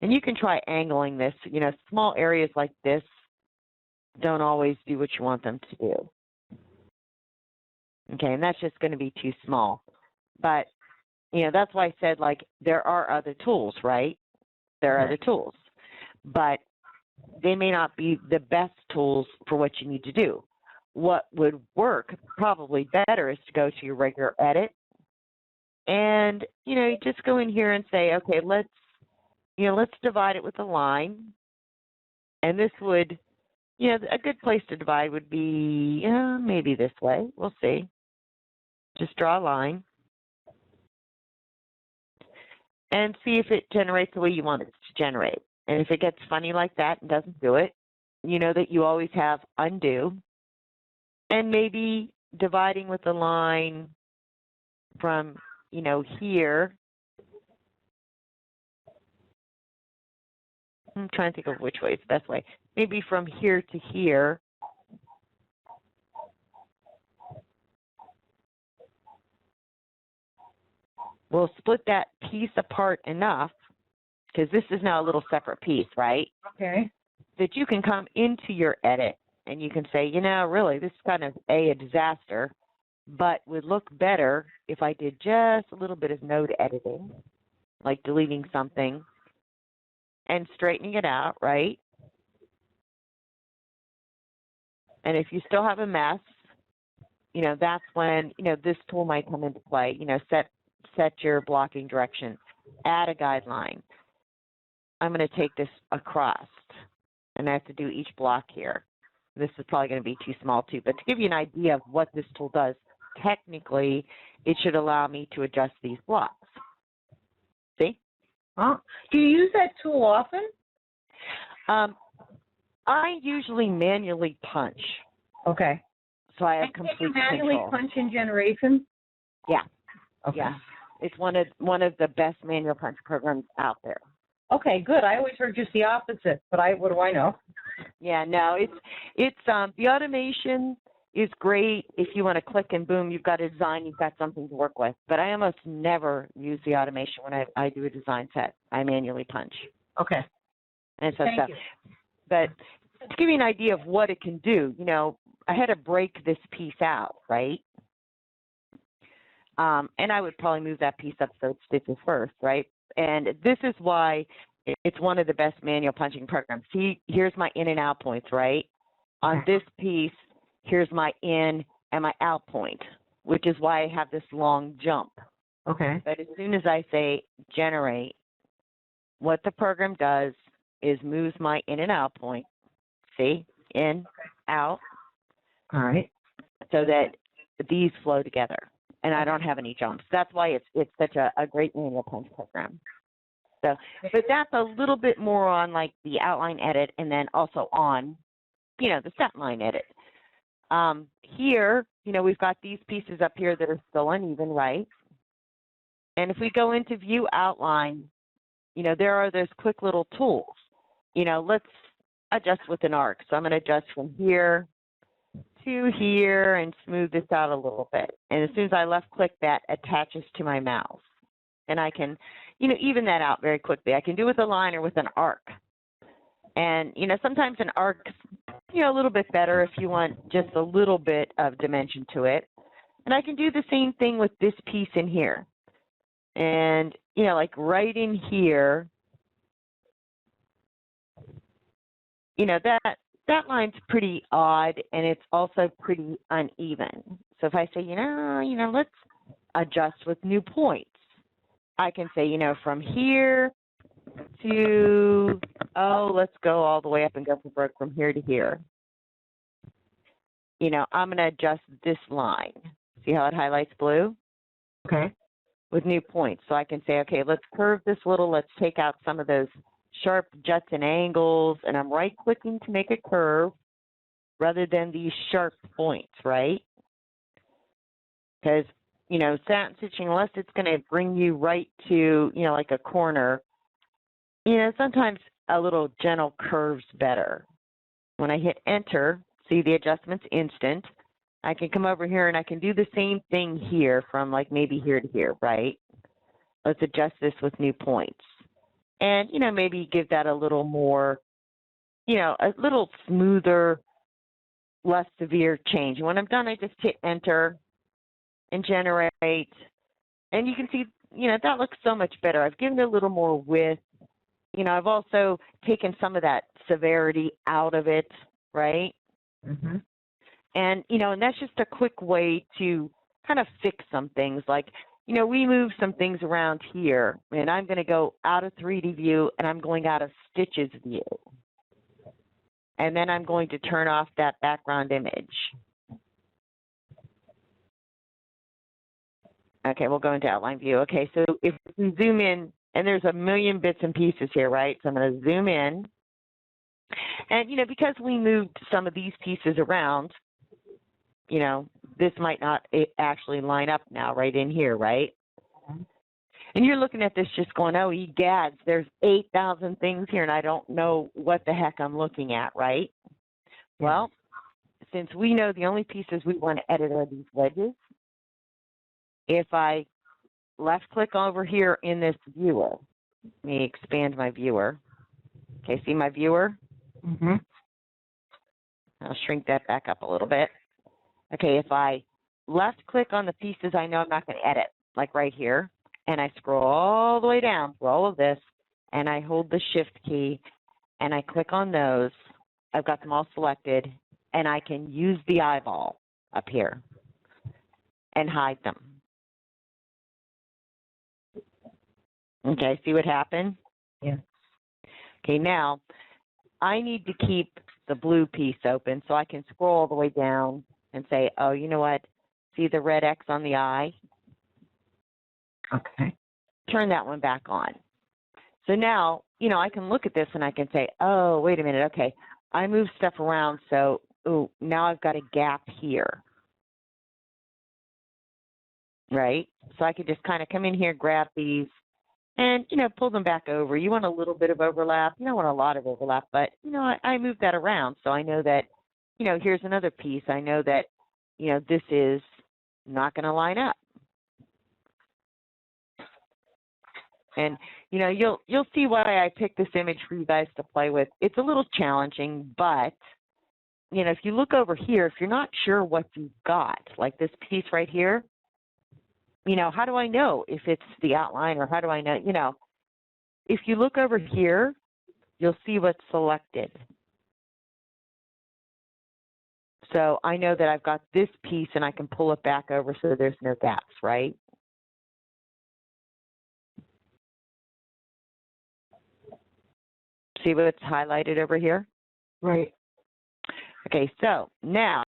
And you can try angling this. You know, small areas like this don't always do what you want them to do. Okay, and that's just going to be too small. But, you know, that's why I said, like, there are other tools, right? There are other tools. But they may not be the best tools for what you need to do. What would work probably better is to go to your regular edit and, you know, you just go in here and say, okay, let's divide it with a line. And this would, you know, a good place to divide would be maybe this way. We'll see. Just draw a line and see if it generates the way you want it to generate. And if it gets funny like that and doesn't do it, you know that you always have undo and maybe dividing with a line from, you know, here. I'm trying to think of which way is the best way. Maybe from here to here. We'll split that piece apart enough, because this is now a little separate piece, right? Okay. That you can come into your edit and you can say, you know, really, this is kind of a disaster, but would look better if I did just a little bit of node editing, like deleting something and straightening it out, right? And if you still have a mess, you know, that's when, you know, this tool might come into play. You know, set your blocking direction, add a guideline. I'm going to take this across, and I have to do each block here. This is probably going to be too small too, but to give you an idea of what this tool does, technically, it should allow me to adjust these blocks. See? Oh, do you use that tool often? I usually manually punch. Okay. So I have Can complete you manually control. punch in generation? Yeah. Okay. Yeah. It's one of the best manual punch programs out there. Okay, good. I always heard just the opposite, but what do I know? Yeah, no, it's the automation is great if you want to click and boom, you've got a design, you've got something to work with. But I almost never use the automation when I do a design set. I manually punch. Okay. And so Thank you. But to give you an idea of what it can do, you know, I had to break this piece out, right? And I would probably move that piece up so it stitches first, right? And this is why it's one of the best manual punching programs. See, here's my in and out points, right? On this piece, here's my in and my out point, which is why I have this long jump. Okay. But as soon as I say generate, what the program does is moves my in and out point. See, in, out. All right. So that these flow together, and I don't have any jumps. That's why it's such a great manual punch program. So, but that's a little bit more on like the outline edit, and then also on, you know, the set line edit. Here, you know, we've got these pieces up here that are still uneven, right? And if we go into view outline, you know, there are those quick little tools. You know, let's adjust with an arc. So I'm going to adjust from here to here and smooth this out a little bit. And as soon as I left click, that attaches to my mouse. And I can, you know, even that out very quickly. I can do it with a line or with an arc. And, you know, sometimes an arc's, you know, a little bit better if you want just a little bit of dimension to it. And I can do the same thing with this piece in here. And, you know, like right in here, you know, that line's pretty odd, and it's also pretty uneven. So if I say, you know, let's adjust with new points, I can say, you know, from here to, let's go all the way up and go for broke from here to here. You know, I'm going to adjust this line. See how it highlights blue? Okay. With new points. So I can say, okay, let's curve this little, let's take out some of those sharp juts and angles, and I'm right-clicking to make a curve rather than these sharp points, right? Because, you know, satin stitching, unless it's going to bring you right to, you know, like a corner, you know, sometimes a little gentle curve's better. When I hit enter, see the adjustment's instant. I can come over here and I can do the same thing here from like maybe here to here, right? Let's adjust this with new points. And, you know, maybe give that a little more, you know, a little smoother, less severe change. And when I'm done, I just hit enter and generate. And you can see, you know, that looks so much better. I've given it a little more width. You know, I've also taken some of that severity out of it, right? Mm-hmm. And, you know, and that's just a quick way to kind of fix some things. Like, you know, we move some things around here, and I'm going to go out of 3D view, and I'm going out of stitches view. And then I'm going to turn off that background image. Okay, we'll go into outline view. Okay, so if we zoom in, and there's a million bits and pieces here, right? So I'm going to zoom in. And, you know, because we moved some of these pieces around, you know, this might not actually line up now right in here, right? And you're looking at this just going, oh, egads, there's 8,000 things here, and I don't know what the heck I'm looking at, right? Well, since we know the only pieces we want to edit are these wedges, if I left-click over here in this viewer, let me expand my viewer. Okay, see my viewer? Mm-hmm. I'll shrink that back up a little bit. Okay, if I left-click on the pieces I know I'm not going to edit, like right here, and I scroll all the way down through all of this, and I hold the Shift key, and I click on those, I've got them all selected, and I can use the eyeball up here and hide them. Okay, see what happened? Yeah. Okay, now I need to keep the blue piece open, so I can scroll all the way down and say, oh, you know what? See the red X on the eye? Okay. Turn that one back on. So now, you know, I can look at this and I can say, oh, wait a minute, okay. I moved stuff around, so now I've got a gap here. Right? So I could just kind of come in here, grab these, and, you know, pull them back over. You want a little bit of overlap. You don't want a lot of overlap, but, you know, I moved that around, so I know that, you know, here's another piece. I know that, you know, this is not going to line up. And, you know, you'll see why I picked this image for you guys to play with. It's a little challenging, but, you know, if you look over here, if you're not sure what you've got, like this piece right here, you know, how do I know if it's the outline, or how do I know, you know, if you look over here, you'll see what's selected. So I know that I've got this piece and I can pull it back over so there's no gaps, right? See what's highlighted over here? Right. Okay, so now,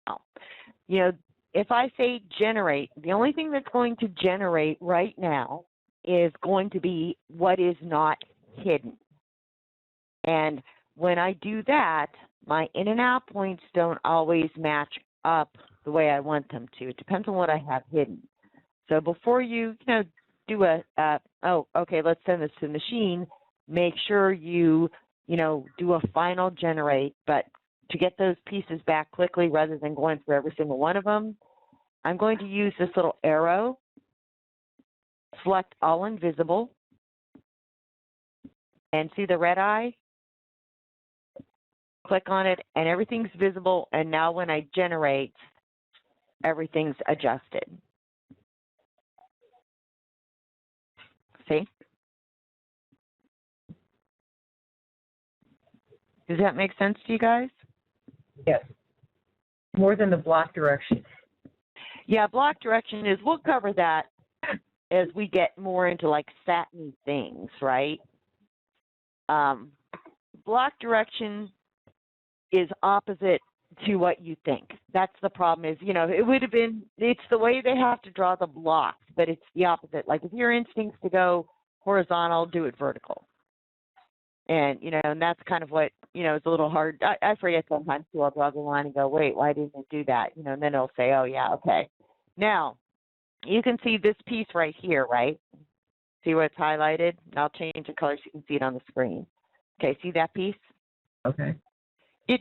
you know, if I say generate, the only thing that's going to generate right now is going to be what is not hidden. And when I do that, my in and out points don't always match up the way I want them to. It depends on what I have hidden. So before you, do okay, let's send this to the machine, make sure you, do a final generate. But to get those pieces back quickly rather than going through every single one of them, I'm going to use this little arrow, select all invisible, and see the red eye? Click on it, and everything's visible, and now when I generate, everything's adjusted. See? Does that make sense to you guys? Yes. More than the block direction. Yeah, block direction is, we'll cover that as we get more into like satiny things, right? Block direction is opposite to what you think. That's the problem is, it would have been, it's the way they have to draw the blocks, but it's the opposite. Like if your instinct's to go horizontal, do it vertical. And, and that's kind of what, it's a little hard. I forget sometimes too, I'll draw the line and go, wait, why didn't it do that? And then it'll say, oh yeah, okay. Now, you can see this piece right here, right? See where it's highlighted? I'll change the color so you can see it on the screen. Okay, see that piece? Okay. It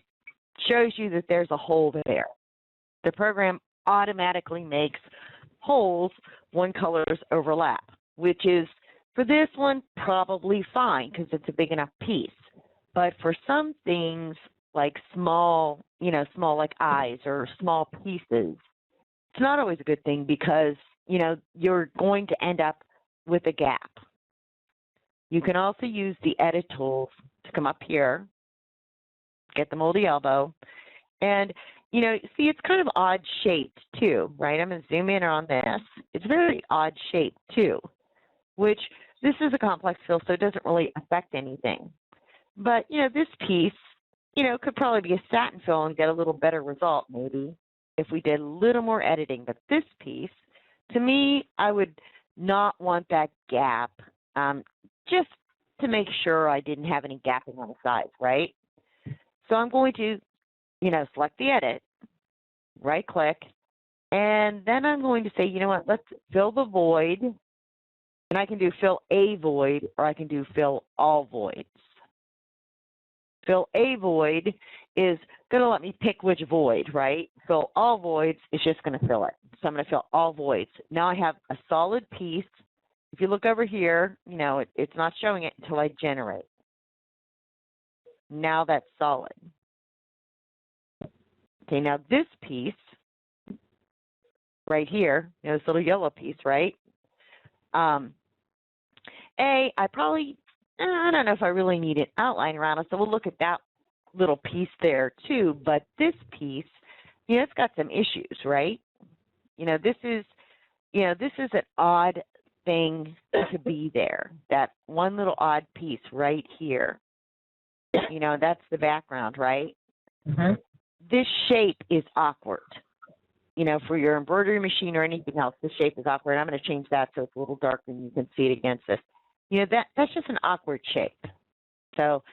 shows you that there's a hole there. The program automatically makes holes when colors overlap, which is, for this one, probably fine because it's a big enough piece. But for some things, like small like eyes or small pieces, it's not always a good thing because, you're going to end up with a gap. You can also use the edit tools to come up here, get the moldy elbow, and, see, it's kind of odd shaped too, right? I'm going to zoom in on this. It's very odd shaped too, which this is a complex fill, so it doesn't really affect anything. But, this piece, could probably be a satin fill and get a little better result maybe if we did a little more editing. But this piece, to me, I would not want that gap, just to make sure I didn't have any gapping on the sides, right? So I'm going to, select the edit, right-click, and then I'm going to say, you know what, let's fill the void, and I can do fill a void, or I can do fill all voids. Fill a void is going to let me pick which void, right? Fill all voids is just going to fill it. So I'm going to fill all voids. Now I have a solid piece. If you look over here, it's not showing it until I generate. Now that's solid. Okay, now this piece right here, this little yellow piece, right? I don't know if I really need an outline around it, so we'll look at that little piece there too. But this piece, it's got some issues, right? This is an odd thing to be there. That one little odd piece right here. That's the background, right? Mm-hmm. This shape is awkward. For your embroidery machine or anything else, this shape is awkward. I'm going to change that so it's a little darker and you can see it against this. That's just an awkward shape. So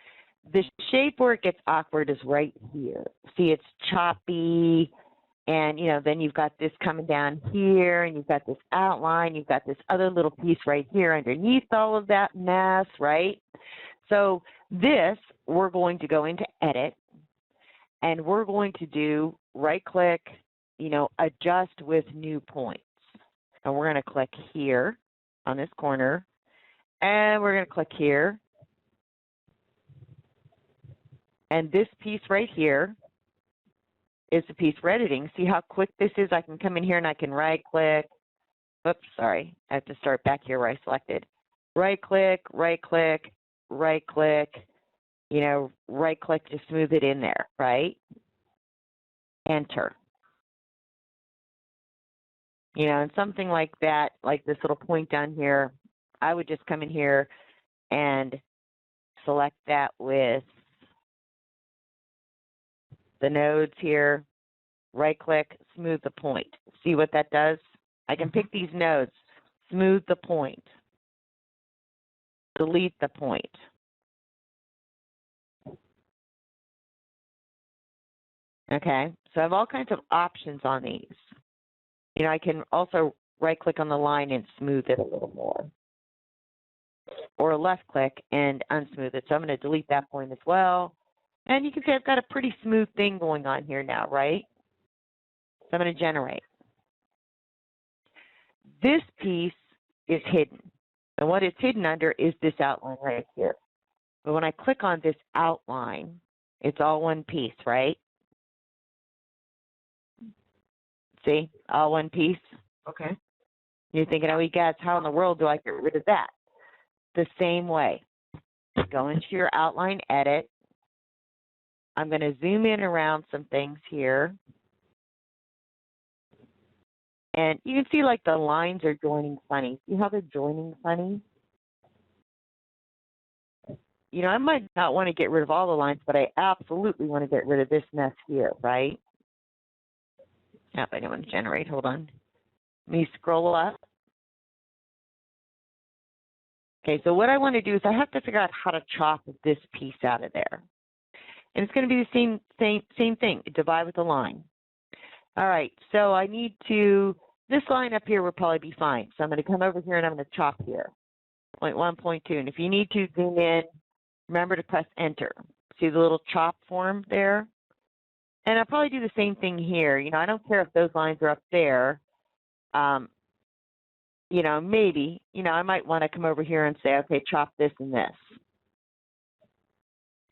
the shape where it gets awkward is right here. See, it's choppy, and, then you've got this coming down here, and you've got this outline, you've got this other little piece right here underneath all of that mess, right? So this, we're going to go into Edit, and we're going to do right-click, adjust with new points. And we're going to click here on this corner, and we're going to click here. And this piece right here is the piece we're editing. See how quick this is? I can come in here and I can right-click. Oops, sorry. I have to start back here where I selected. Right-click, right-click, right-click, right-click to smooth it in there, right? Enter. And something like that, like this little point down here, I would just come in here and select that with the nodes here, right-click, smooth the point. See what that does? I can pick these nodes, smooth the point, delete the point. Okay, so I have all kinds of options on these. You know, I can also right-click on the line and smooth it a little more, or left-click and unsmooth it. So I'm going to delete that point as well. And you can see I've got a pretty smooth thing going on here now, right? So I'm going to generate. This piece is hidden. And what it's hidden under is this outline right here. But when I click on this outline, it's all one piece, right? See, all one piece. Okay. You're thinking, oh, guys, how in the world do I get rid of that? The same way. Go into your outline edit. I'm going to zoom in around some things here. And you can see like the lines are joining funny. See how they're joining funny? You know, I might not want to get rid of all the lines, but I absolutely want to get rid of this mess here, right? Yep, I don't want to generate. Hold on. Let me scroll up. Okay, so what I want to do is I have to figure out how to chop this piece out of there. And it's going to be the same thing, divide with a line. All right, so I need to, this line up here will probably be fine. So I'm going to come over here and I'm going to chop here, 0.1, 0.2. And if you need to zoom in, remember to press enter. See the little chop form there? And I'll probably do the same thing here. You know, I don't care if those lines are up there. You know, maybe, you know, I might want to come over here and say, okay, chop this and this.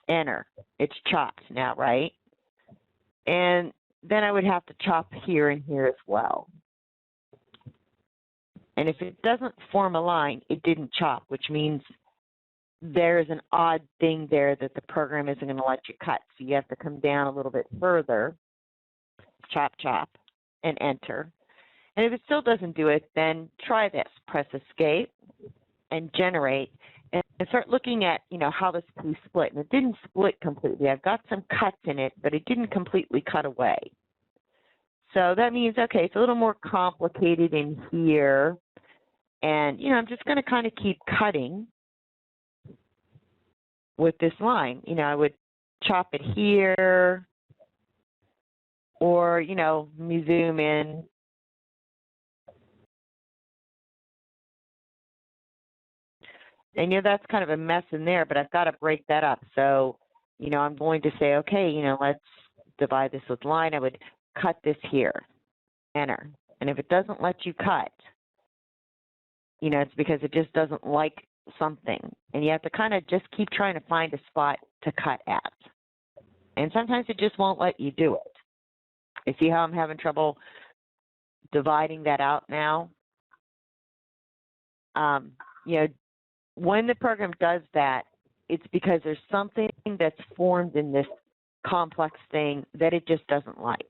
Enter. It's chopped now, right? And then I would have to chop here and here as well. And if it doesn't form a line, it didn't chop, which means there's an odd thing there that the program isn't going to let you cut. So you have to come down a little bit further, chop, chop, and enter. And if it still doesn't do it, then try this. Press escape and generate and start looking at, you know, how this piece split. And it didn't split completely. I've got some cuts in it, but it didn't completely cut away. So that means, okay, it's a little more complicated in here. And, you know, I'm just going to kind of keep cutting with this line. You know, I would chop it here, or, you know, let me zoom in. And, you know, that's kind of a mess in there, but I've got to break that up. So, you know, I'm going to say, okay, you know, let's divide this with line. I would cut this here, enter. And if it doesn't let you cut, you know, it's because it just doesn't like something. And you have to kind of just keep trying to find a spot to cut at. And sometimes it just won't let you do it. You see how I'm having trouble dividing that out now? You know, when the program does that, it's because there's something that's formed in this complex thing that it just doesn't like.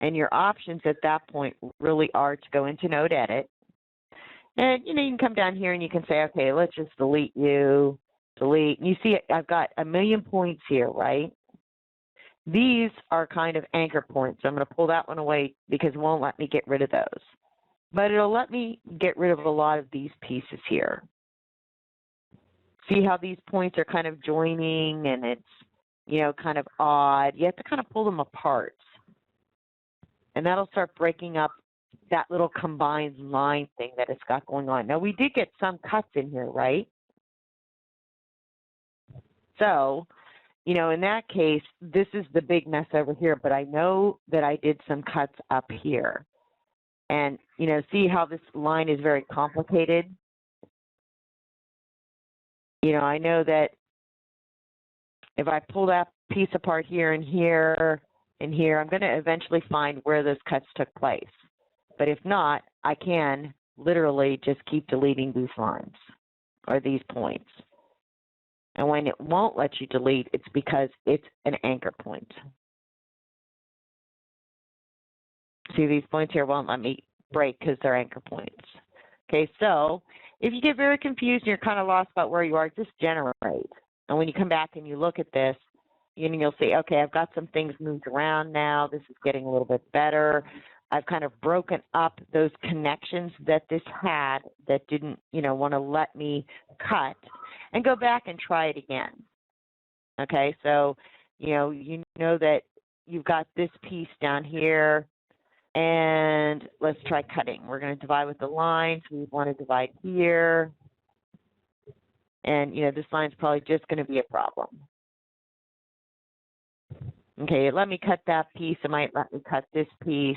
And your options at that point really are to go into Node Edit. And, you know, you can come down here and you can say, okay, let's just delete you, delete. And you see I've got a million points here, right? These are kind of anchor points. I'm going to pull that one away because it won't let me get rid of those. But it'll let me get rid of a lot of these pieces here. See how these points are kind of joining and it's, you know, kind of odd. You have to kind of pull them apart. And that'll start breaking up that little combined line thing that it's got going on. Now, we did get some cuts in here, right? So, you know, in that case, this is the big mess over here, but I know that I did some cuts up here. And, you know, see how this line is very complicated? You know, I know that if I pull that piece apart here and here and here, I'm going to eventually find where those cuts took place. But if not, I can literally just keep deleting these lines or these points. And when it won't let you delete, it's because it's an anchor point. See, these points here won't let me break because they're anchor points. Okay, so if you get very confused and you're kind of lost about where you are, just generate. And when you come back and you look at this, you'll see, okay, I've got some things moved around now. This is getting a little bit better. I've kind of broken up those connections that this had that didn't, want to let me cut, and go back and try it again. Okay, so, you know that you've got this piece down here, and let's try cutting. We're going to divide with the lines. We want to divide here. And, this line's probably just going to be a problem. Okay, let me cut that piece. It might let me cut this piece.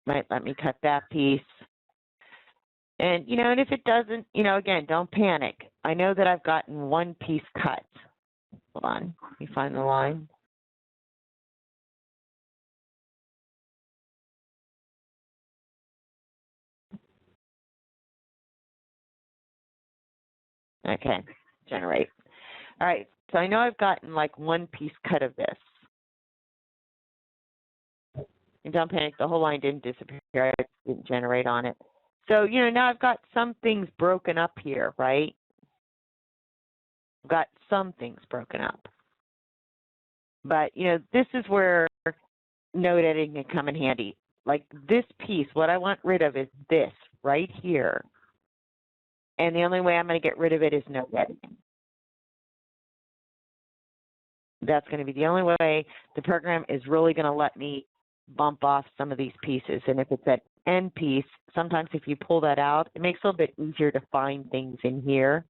Might let me cut that piece. And, and if it doesn't, again, don't panic. I know that I've gotten one piece cut. Hold on, let me find the line. Okay, generate. All right, so I know I've gotten like one piece cut of this. And don't panic, the whole line didn't disappear. I just didn't generate on it. So, now I've got some things broken up here, right? I've got some things broken up. But, this is where node editing can come in handy. Like this piece, what I want rid of is this right here. And the only way I'm going to get rid of it is node editing. That's going to be the only way the program is really going to let me bump off some of these pieces. And if it's that end piece, sometimes if you pull that out, it makes it a little bit easier to find things in here.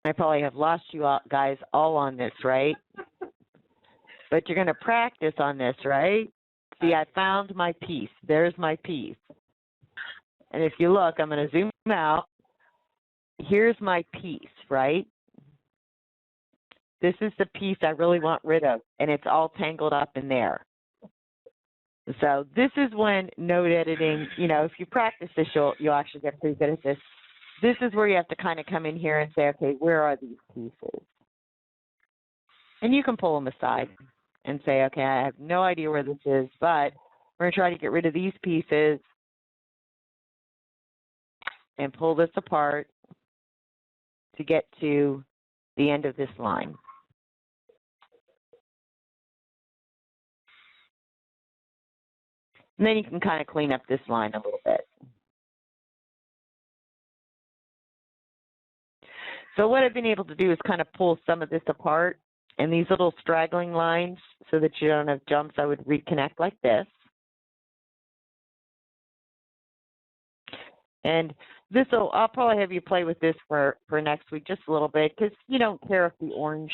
I probably have lost you all, guys all on this, right? But you're going to practice on this, right? See, I found my piece. There's my piece. And if you look, I'm going to zoom out. Here's my piece, right? This is the piece I really want rid of, and it's all tangled up in there. So this is when node editing, if you practice this, you'll actually get pretty good at this. This is where you have to kind of come in here and say, okay, where are these pieces? And you can pull them aside and say, okay, I have no idea where this is, but we're going to try to get rid of these pieces and pull this apart to get to the end of this line. And then you can kind of clean up this line a little bit. So what I've been able to do is kind of pull some of this apart, and these little straggling lines, so that you don't have jumps, I would reconnect like this. And this will, I'll probably have you play with this for next week just a little bit, because you don't care if the orange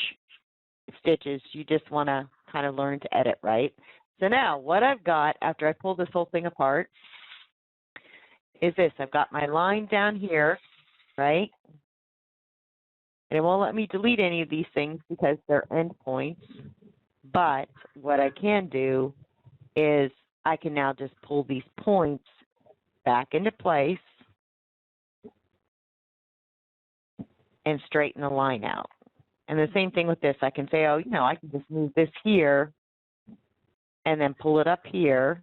stitches, you just want to kind of learn to edit, right? So now what I've got after I pull this whole thing apart is this. I've got my line down here, right? And it won't let me delete any of these things because they're endpoints. But what I can do is I can now just pull these points back into place and straighten the line out. And the same thing with this. I can say, oh, I can just move this here and then pull it up here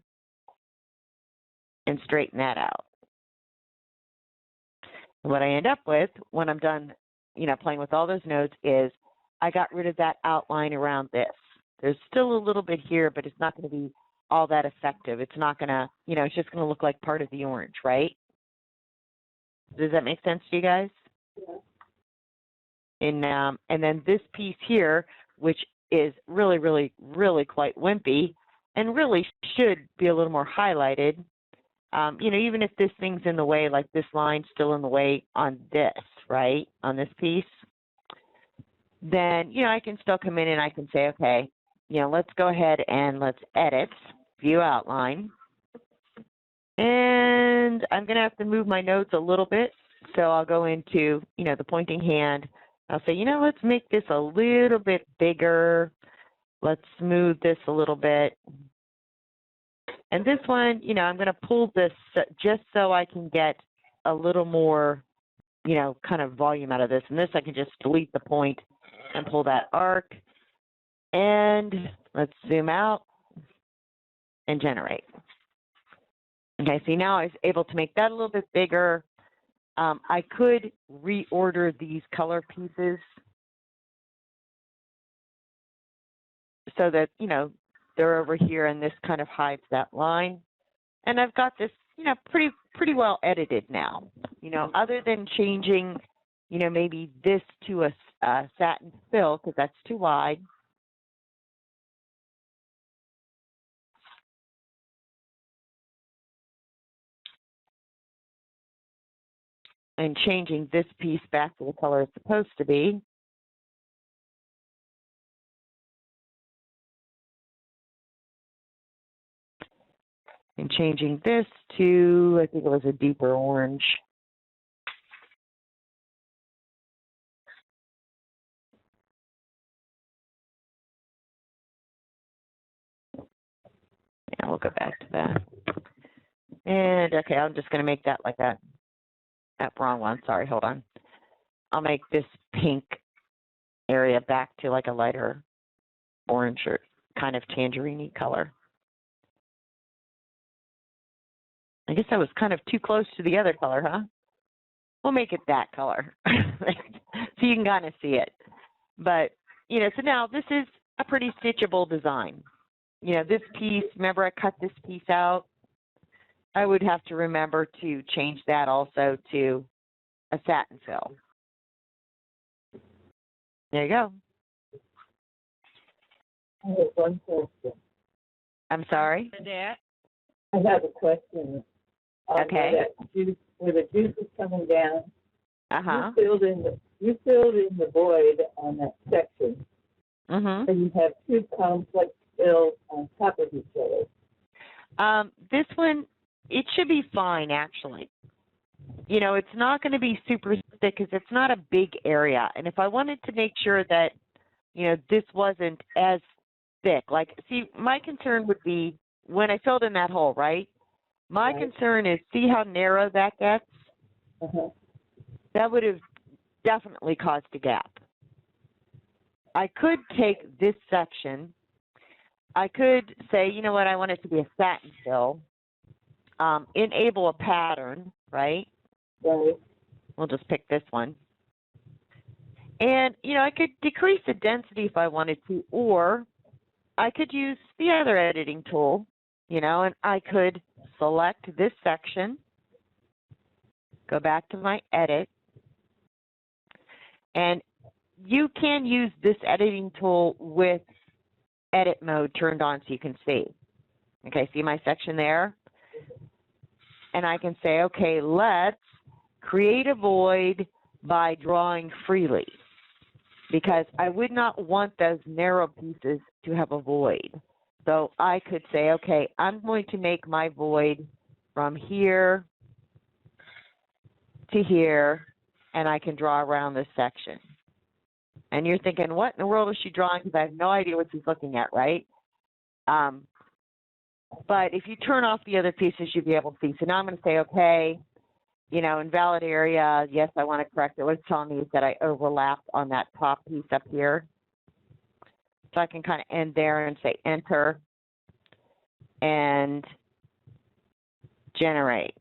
and straighten that out. And what I end up with when I'm done, playing with all those nodes is I got rid of that outline around this. There's still a little bit here, but it's not going to be all that effective. It's not going to, it's just going to look like part of the orange, right? Does that make sense to you guys? Yeah. And then this piece here, which is really, really, really quite wimpy and really should be a little more highlighted, even if this thing's in the way, like this line's still in the way on this, right, on this piece, then, I can still come in and I can say, okay, let's go ahead and let's edit, view outline. And I'm going to have to move my nodes a little bit. So I'll go into, the pointing hand. I'll say, let's make this a little bit bigger. Let's smooth this a little bit. And this one, I'm going to pull this just so I can get a little more, kind of volume out of this. And this, I can just delete the point and pull that arc. And let's zoom out and generate. Okay, see now I was able to make that a little bit bigger. I could reorder these color pieces so that, you know, they're over here and this kind of hides that line. And I've got this, you know, pretty well edited now, you know, other than changing, you know, maybe this to a satin fill because that's too wide. And changing this piece back to the color it's supposed to be. And changing this to, I think it was a deeper orange. Yeah, we'll go back to that. And okay, I'm just going to make that like that. That wrong one, sorry, hold on. I'll make this pink area back to like a lighter orange or kind of tangerine-y color. I guess that was kind of too close to the other color, huh? We'll make it that color so you can kind of see it. But, you know, so now this is a pretty stitchable design. You know, this piece, remember I cut this piece out? I would have to remember to change that also to a satin fill. There you go. I have one question. I'm sorry? I have a question. Okay. Where the juice is coming down, Uh-huh. you filled in the void on that section, Mm-hmm. and you have two complex fills on top of each other. This one, it should be fine, actually. You know, it's not going to be super thick because it's not a big area. And if I wanted to make sure that, you know, this wasn't as thick, like, see, my concern would be when I filled in that hole, right? My concern is, see how narrow that gets? Uh-huh. That would have definitely caused a gap. I could take this section. I could say, you know what, I want it to be a satin fill. Enable a pattern, right? Right. We'll just pick this one. And, you know, I could decrease the density if I wanted to, or I could use the other editing tool, you know, and I could select this section, go back to my edit, and you can use this editing tool with edit mode turned on so you can see. Okay, see my section there? And I can say, okay, let's create a void by drawing freely, because I would not want those narrow pieces to have a void. So I could say, okay, I'm going to make my void from here to here, and I can draw around this section. And you're thinking, what in the world is she drawing? Because I have no idea what she's looking at, right? But if you turn off the other pieces, you'll be able to see. So now I'm going to say, okay, you know, invalid area, yes, I want to correct it. What it's telling me is that I overlapped on that top piece up here. So I can kind of end there and say enter and generate.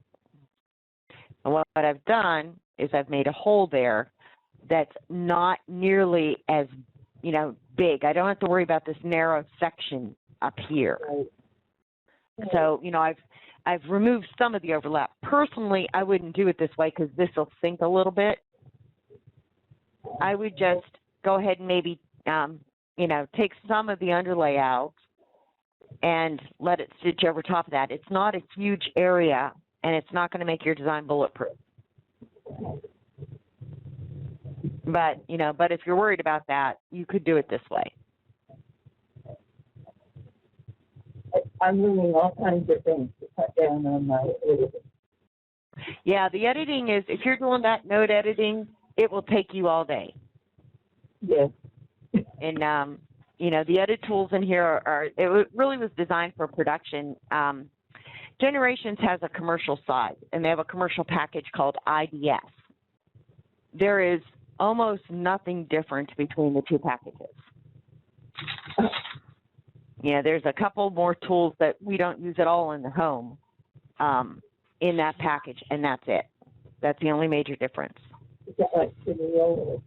And what I've done is I've made a hole there that's not nearly as, you know, big. I don't have to worry about this narrow section up here. Right. So, you know, I've removed some of the overlap. Personally, I wouldn't do it this way because this will sink a little bit. I would just go ahead and maybe, you know, take some of the underlay out and let it stitch over top of that. It's not a huge area, and it's not going to make your design bulletproof. But, you know, but if you're worried about that, you could do it this way. I'm learning all kinds of things to cut down on my editing. Yeah, the editing is, if you're doing that node editing, it will take you all day. Yes. And, you know, the edit tools in here it really was designed for production. Generations has a commercial side, and they have a commercial package called IDS. There is almost nothing different between the two packages. Yeah, there's a couple more tools that we don't use at all in the home in that package, and that's it. That's the only major difference. Is that like Chenille?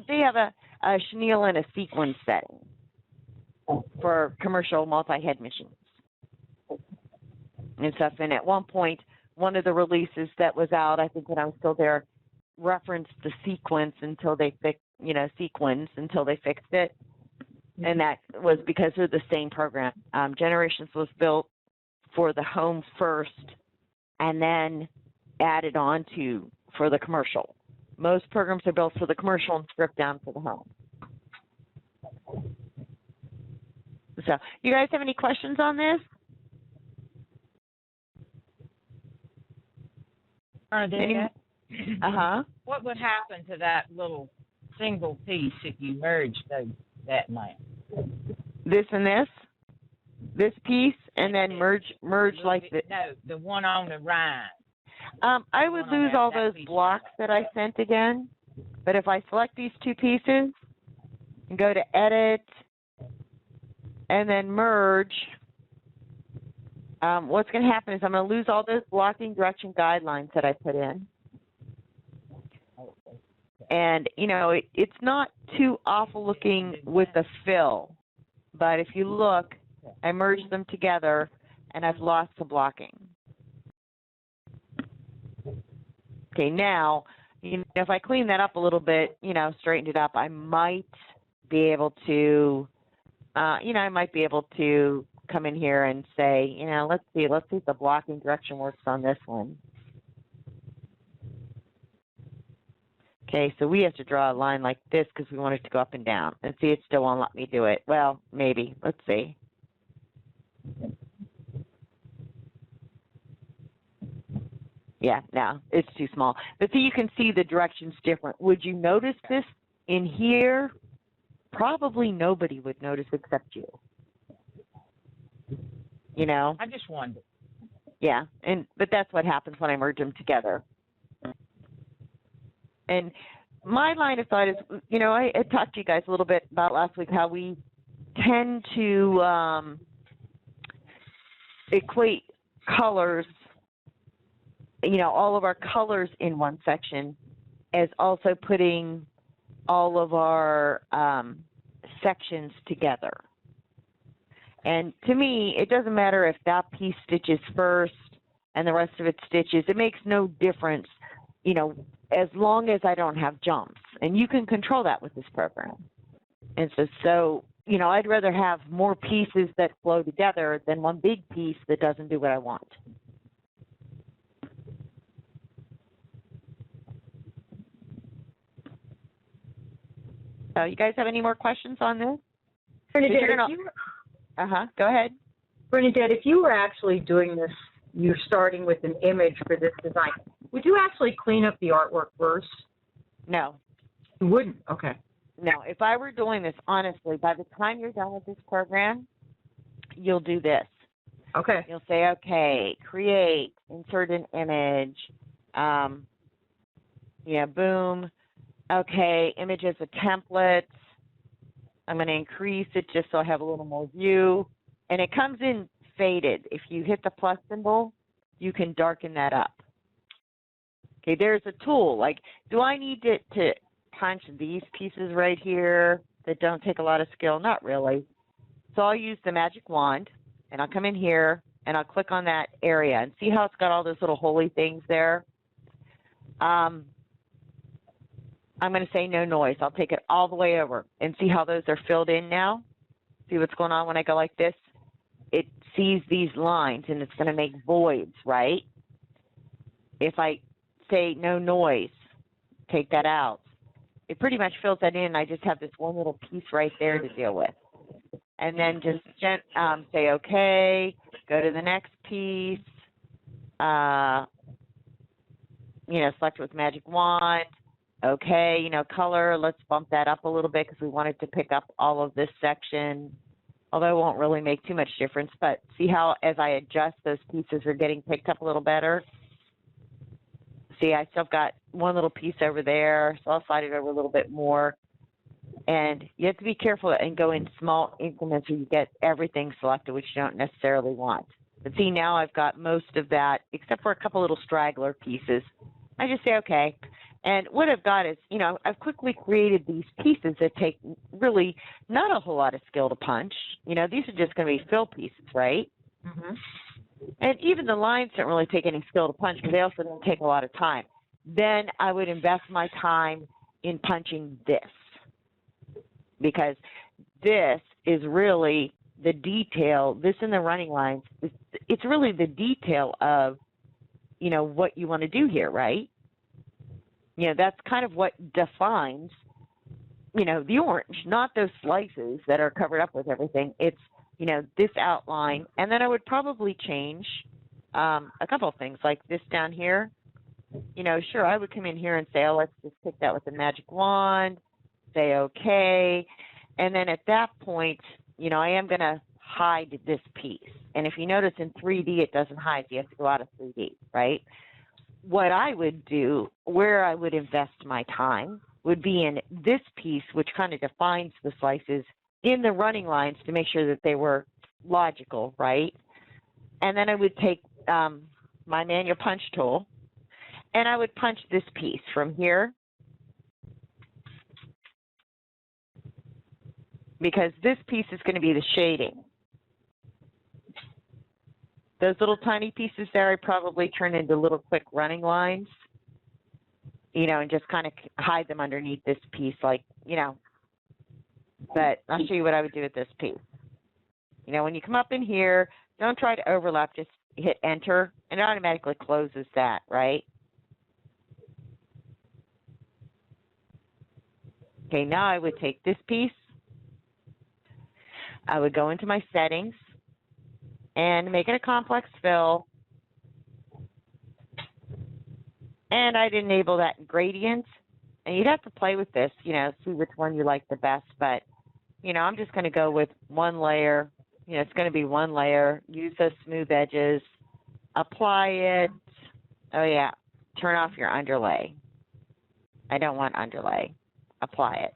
They have a chenille and a sequence setting for commercial multi-head machines and stuff. And at one point, one of the releases that was out, I think when I was still there, referenced the sequence until they fixed, sequence until they fixed it. And that was because of the same program. Generations was built for the home first and then added on to for the commercial. Most programs are built for the commercial and stripped down for the home. So, you guys have any questions on this? What would happen to that little single piece if you merged that line? This and this? This piece, and then merge like this? No, the one on the right. I would lose all those blocks that I sent again, but if I select these two pieces and go to Edit and then Merge, what's going to happen is I'm going to lose all those blocking direction guidelines that I put in. And, it's not too awful looking with the fill, but if you look, I merged them together and I've lost the blocking. Okay, now, if I clean that up a little bit, straighten it up, I might be able to, I might be able to come in here and say, let's see if the blocking direction works on this one. Okay, so we have to draw a line like this because we want it to go up and down. And see, it still won't let me do it. Well, maybe. Let's see. Yeah, no, it's too small. But see, you can see the direction's different. Would you notice this in here? Probably nobody would notice except you. I just wondered. Yeah, but that's what happens when I merge them together. And my line of thought is, I talked to you guys a little bit about last week how we tend to equate colors, all of our colors in one section as also putting all of our sections together. And to me, it doesn't matter if that piece stitches first and the rest of it stitches. It makes no difference, as long as I don't have jumps. And you can control that with this program. And so I'd rather have more pieces that flow together than one big piece that doesn't do what I want. So you guys have any more questions on this? Bernadette, go ahead. Bernadette, if you were actually doing this, you're starting with an image for this design, would you actually clean up the artwork first? No. You wouldn't? Okay. No, if I were doing this, honestly, by the time you're done with this program, you'll do this. Okay. You'll say, okay, create, insert an image, boom. Okay, image as a template. I'm going to increase it just so I have a little more view. And it comes in faded. If you hit the plus symbol, you can darken that up. Okay, there's a tool. Like, do I need to punch these pieces right here that don't take a lot of skill? Not really. So I'll use the magic wand, and I'll come in here, and I'll click on that area. And see how it's got all those little holy things there? I'm going to say no noise. I'll take it all the way over and see how those are filled in now. See what's going on when I go like this? It sees these lines, and it's going to make voids, right? If I say no noise, take that out, it pretty much fills that in. I just have this one little piece right there to deal with. And then just say okay, go to the next piece, select with magic wand. Okay, color, let's bump that up a little bit because we want it to pick up all of this section, although it won't really make too much difference. But see how as I adjust, those pieces are getting picked up a little better? See, I still got one little piece over there, so I'll slide it over a little bit more. And you have to be careful and go in small increments where you get everything selected, which you don't necessarily want. But see, now I've got most of that, except for a couple little straggler pieces. I just say, okay. And what I've got is, you know, I've quickly created these pieces that take really not a whole lot of skill to punch. You know, these are just going to be fill pieces, right? Mm-hmm. And even the lines don't really take any skill to punch because they also don't take a lot of time. Then I would invest my time in punching this, because this is really the detail. This in the running lines, it's really the detail of, you know, what you want to do here, right? You know, that's kind of what defines, you know, the orange, not those slices that are covered up with everything. It's, you know, this outline. And then I would probably change a couple of things like this down here. You know, sure, I would come in here and say, oh, let's just pick that with the magic wand, say okay. And then at that point, you know, I am going to hide this piece. And if you notice in 3D, it doesn't hide. You have to go out of 3D, right? What I would do, where I would invest my time, would be in this piece, which kind of defines the slices in the running lines to make sure that they were logical, right? And then I would take my manual punch tool, and I would punch this piece from here, because this piece is going to be the shading. Those little tiny pieces there, I probably turn into little quick running lines, you know, and just kind of hide them underneath this piece, like, you know. But I'll show you what I would do with this piece. You know, when you come up in here, don't try to overlap, just hit enter, and it automatically closes that, right? Okay, now I would take this piece, I would go into my settings and make it a complex fill, and I'd enable that gradient. And you'd have to play with this, you know, see which one you like the best, but, you know, I'm just going to go with one layer. You know, it's going to be one layer, use those smooth edges, apply it. Oh, yeah, turn off your underlay. I don't want underlay. Apply it.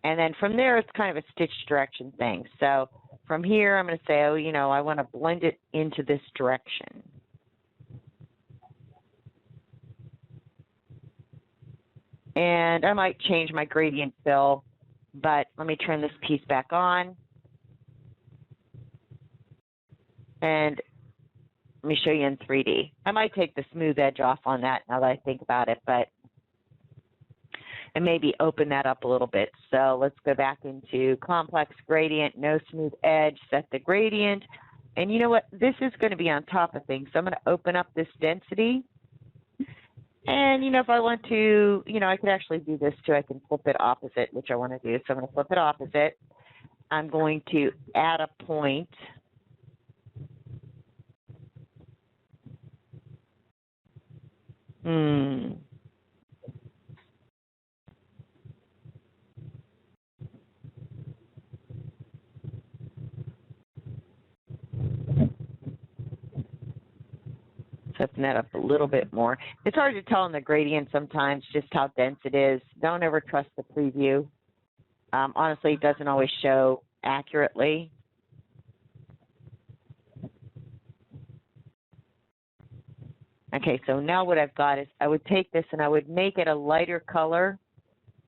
And then from there, it's kind of a stitch direction thing. So from here, I'm going to say, oh, you know, I want to blend it into this direction. And I might change my gradient fill, but let me turn this piece back on. And let me show you in 3D. I might take the smooth edge off on that now that I think about it, but and maybe open that up a little bit. So let's go back into complex gradient, no smooth edge, set the gradient. And you know what? This is going to be on top of things. So I'm going to open up this density. And, you know, if I want to, you know, I could actually do this too. I can flip it opposite, which I want to do. So I'm going to flip it opposite. I'm going to add a point. Open that up a little bit more. It's hard to tell in the gradient sometimes just how dense it is. Don't ever trust the preview. Honestly, it doesn't always show accurately. Okay, so now what I've got is I would take this and I would make it a lighter color,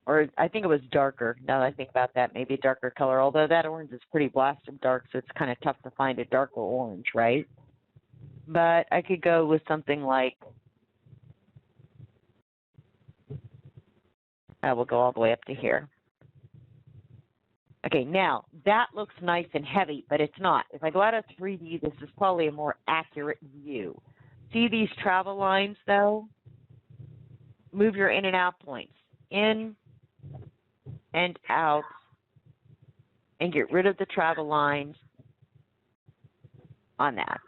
or I think it was darker. Now that I think about that, maybe a darker color, although that orange is pretty blasted dark, so it's kind of tough to find a darker orange, right? But I could go with something like, I will go all the way up to here. Okay, now that looks nice and heavy, but it's not. If I go out of 3D, this is probably a more accurate view. See these travel lines, though? Move your in and out points. In and out, and get rid of the travel lines on that.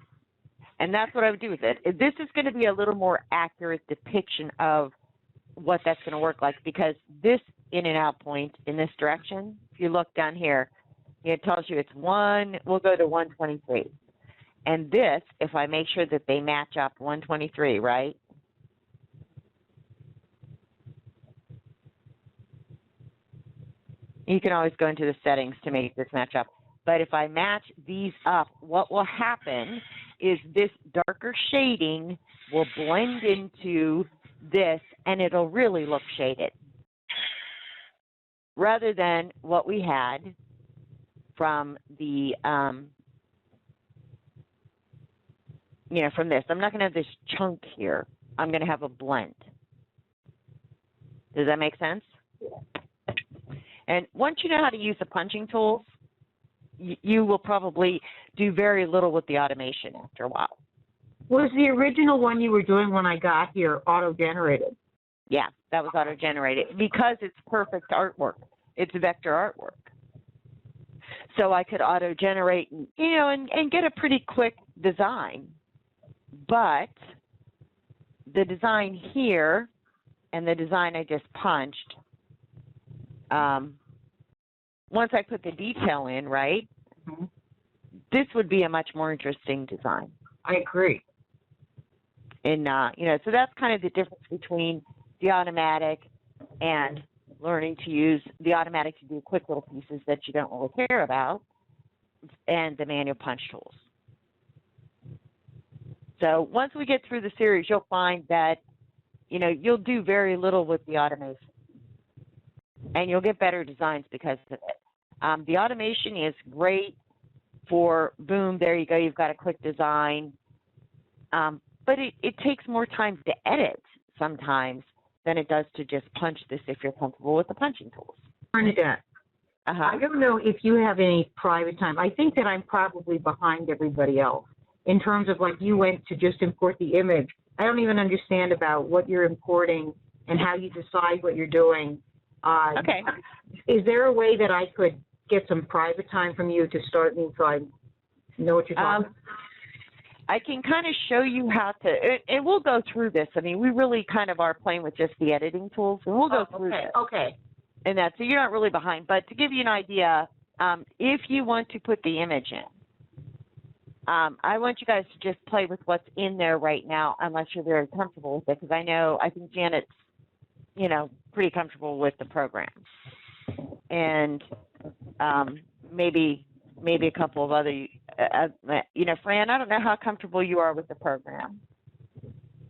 And that's what I would do with it. This is going to be a little more accurate depiction of what that's going to work like, because this in and out point in this direction, if you look down here, it tells you it's we'll go to 123. And this, if I make sure that they match up 123, right? You can always go into the settings to make this match up. But if I match these up, what will happen is this darker shading will blend into this, and it'll really look shaded, rather than what we had from the, from this. I'm not going to have this chunk here. I'm going to have a blend. Does that make sense? Yeah. And once you know how to use the punching tools, you will probably do very little with the automation after a while. Was the original one you were doing when I got here auto-generated? Yeah, that was auto-generated because it's perfect artwork. It's vector artwork. So I could auto-generate, and get a pretty quick design. But the design here and the design I just punched, once I put the detail in, right, mm-hmm. This would be a much more interesting design. I agree. And, so that's kind of the difference between the automatic and learning to use the automatic to do quick little pieces that you don't really care about, and the manual punch tools. So once we get through the series, you'll find that, you'll do very little with the automation, and you'll get better designs because of it. The automation is great for, boom, there you go, you've got a quick design. But it takes more time to edit sometimes than it does to just punch this if you're comfortable with the punching tools. Bernadette, I don't know if you have any private time. I think that I'm probably behind everybody else in terms of, like, you went to just import the image. I don't even understand about what you're importing and how you decide what you're doing. Okay. Is there a way that I could get some private time from you to start me so I know what you're talking about? I can kind of show you how to, and we'll go through this. I mean, we really kind of are playing with just the editing tools, and we'll go through this. Okay. And that, so you're not really behind. But to give you an idea, if you want to put the image in, I want you guys to just play with what's in there right now, unless you're very comfortable with it, because I think Janet's, pretty comfortable with the program. And maybe a couple of other, Fran, I don't know how comfortable you are with the program,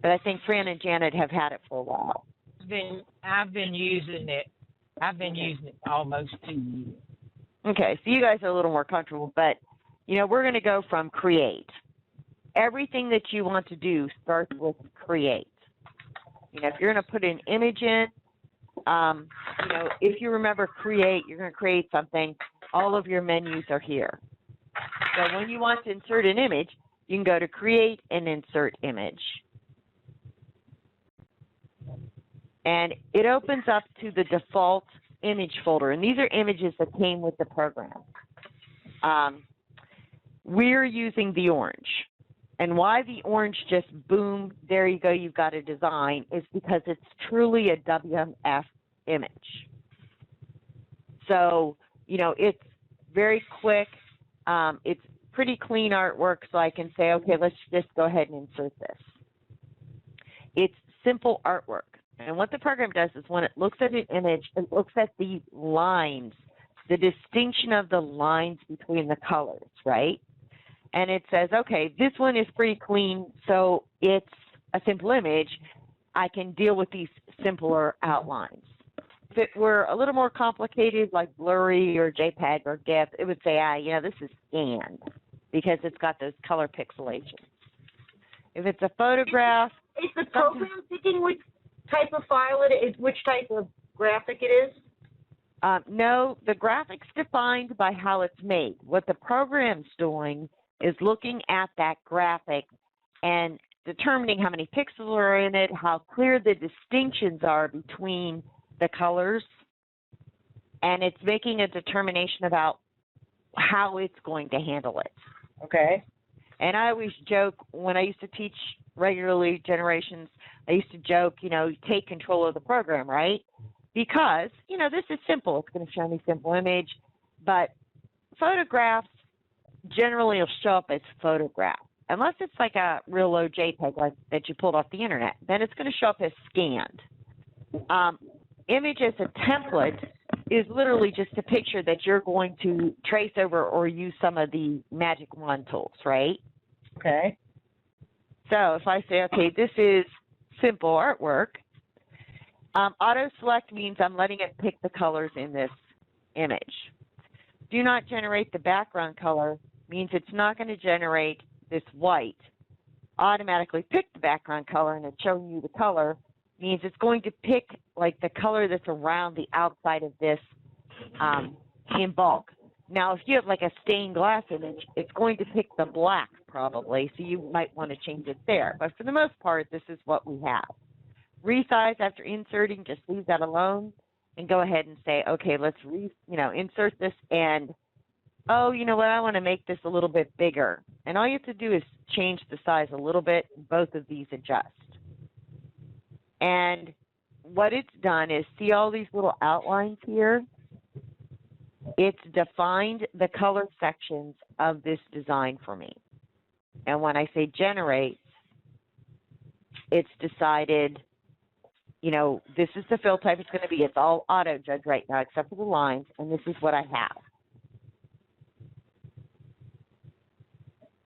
but I think Fran and Janet have had it for a while. I've been using it. I've been using it almost 2 years. Okay, so you guys are a little more comfortable, but, we're going to go from create. Everything that you want to do starts with create. If you're going to put an image in, if you remember create, you're going to create something. All of your menus are here. So when you want to insert an image, you can go to create and insert image. And it opens up to the default image folder. And these are images that came with the program. We're using the orange. And why the orange just, boom, there you go, you've got a design, is because it's truly a WMF image. So, it's very quick. It's pretty clean artwork, so I can say, okay, let's just go ahead and insert this. It's simple artwork. And what the program does is when it looks at an image, it looks at the lines, the distinction of the lines between the colors, right? And it says, okay, this one is pretty clean, so it's a simple image. I can deal with these simpler outlines. If it were a little more complicated, like blurry or JPEG or GIF, it would say, this is scanned, because it's got those color pixelations. If it's a photograph... Is the program picking which type of file it is, which type of graphic it is? No, the graphic's defined by how it's made. What the program's doing is looking at that graphic and determining how many pixels are in it, how clear the distinctions are between the colors, and it's making a determination about how it's going to handle it. Okay. And I always joke, when I used to teach regularly generations, I used to joke, take control of the program, right? Because, this is simple. It's going to show me simple image, but photographs generally will show up as photograph. Unless it's like a real low JPEG like that you pulled off the internet, then it's going to show up as scanned. Image as a template is literally just a picture that you're going to trace over or use some of the magic wand tools, right? Okay. So if I say, okay, this is simple artwork, auto select means I'm letting it pick the colors in this image. Do not generate the background color means it's not going to generate this white, automatically pick the background color, and it's showing you the color means it's going to pick like the color that's around the outside of this in bulk. Now, if you have like a stained glass image, it's going to pick the black probably, so you might want to change it there. But for the most part, this is what we have. Resize after inserting, just leave that alone and go ahead and say, okay, let's insert this, and oh, you know what, I want to make this a little bit bigger. And all you have to do is change the size a little bit. Both of these adjust. And what it's done is, see all these little outlines here? It's defined the color sections of this design for me. And when I say generate, it's decided, you know, this is the fill type it's going to be. It's all auto judge right now except for the lines, and this is what I have.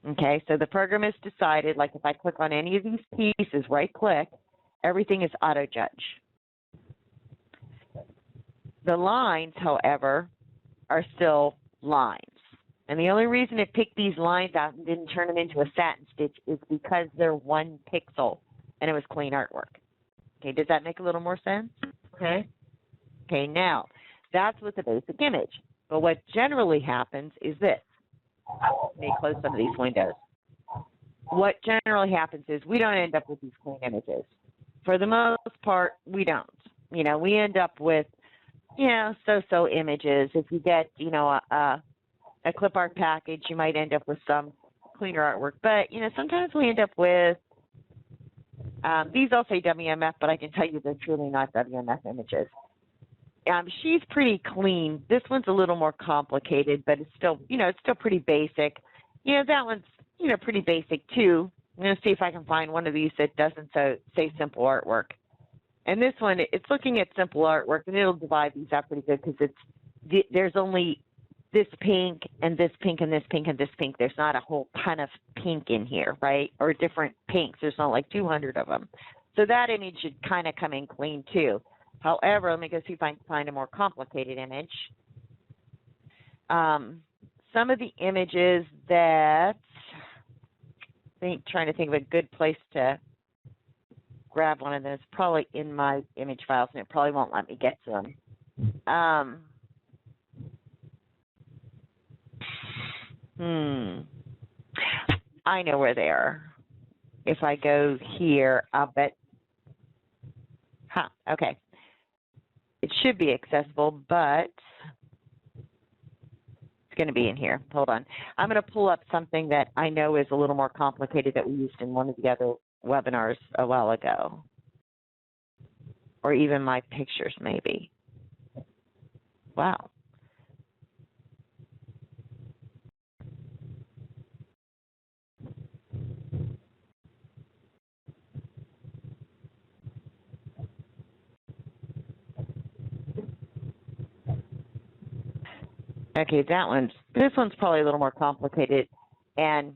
Okay, so the program has decided, like if I click on any of these pieces, right click, everything is auto judge. The lines, however, are still lines. And the only reason it picked these lines out and didn't turn them into a satin stitch is because they're 1 pixel and it was clean artwork. Okay, does that make a little more sense? Okay. Okay, now, that's with the basic image. But what generally happens is this. Let me close some of these windows. What generally happens is we don't end up with these clean images. For the most part, we don't. You know, we end up with, you know, so-so images. If you get, you know, a clip art package, you might end up with some cleaner artwork. But, you know, sometimes we end up with, these all say WMF, but I can tell you they're truly not WMF images. She's pretty clean. This one's a little more complicated, but it's still, you know, it's still pretty basic. You know, that one's, you know, pretty basic too. I'm going to see if I can find one of these that doesn't say simple artwork. And this one, it's looking at simple artwork, and it'll divide these out pretty good because there's only this pink and this pink and this pink and this pink. There's not a whole ton of pink in here, right? Or different pinks. There's not like 200 of them. So that image should kind of come in clean too. However, let me go see if I can find a more complicated image. Some of the images that, trying to think of a good place to grab one of those, probably in my image files, and it probably won't let me get to them. I know where they are. If I go here, I'll bet, okay. It should be accessible, but it's going to be in here. Hold on. I'm going to pull up something that I know is a little more complicated that we used in one of the other webinars a while ago. Or even my pictures, maybe. Wow. Okay, this one's probably a little more complicated. And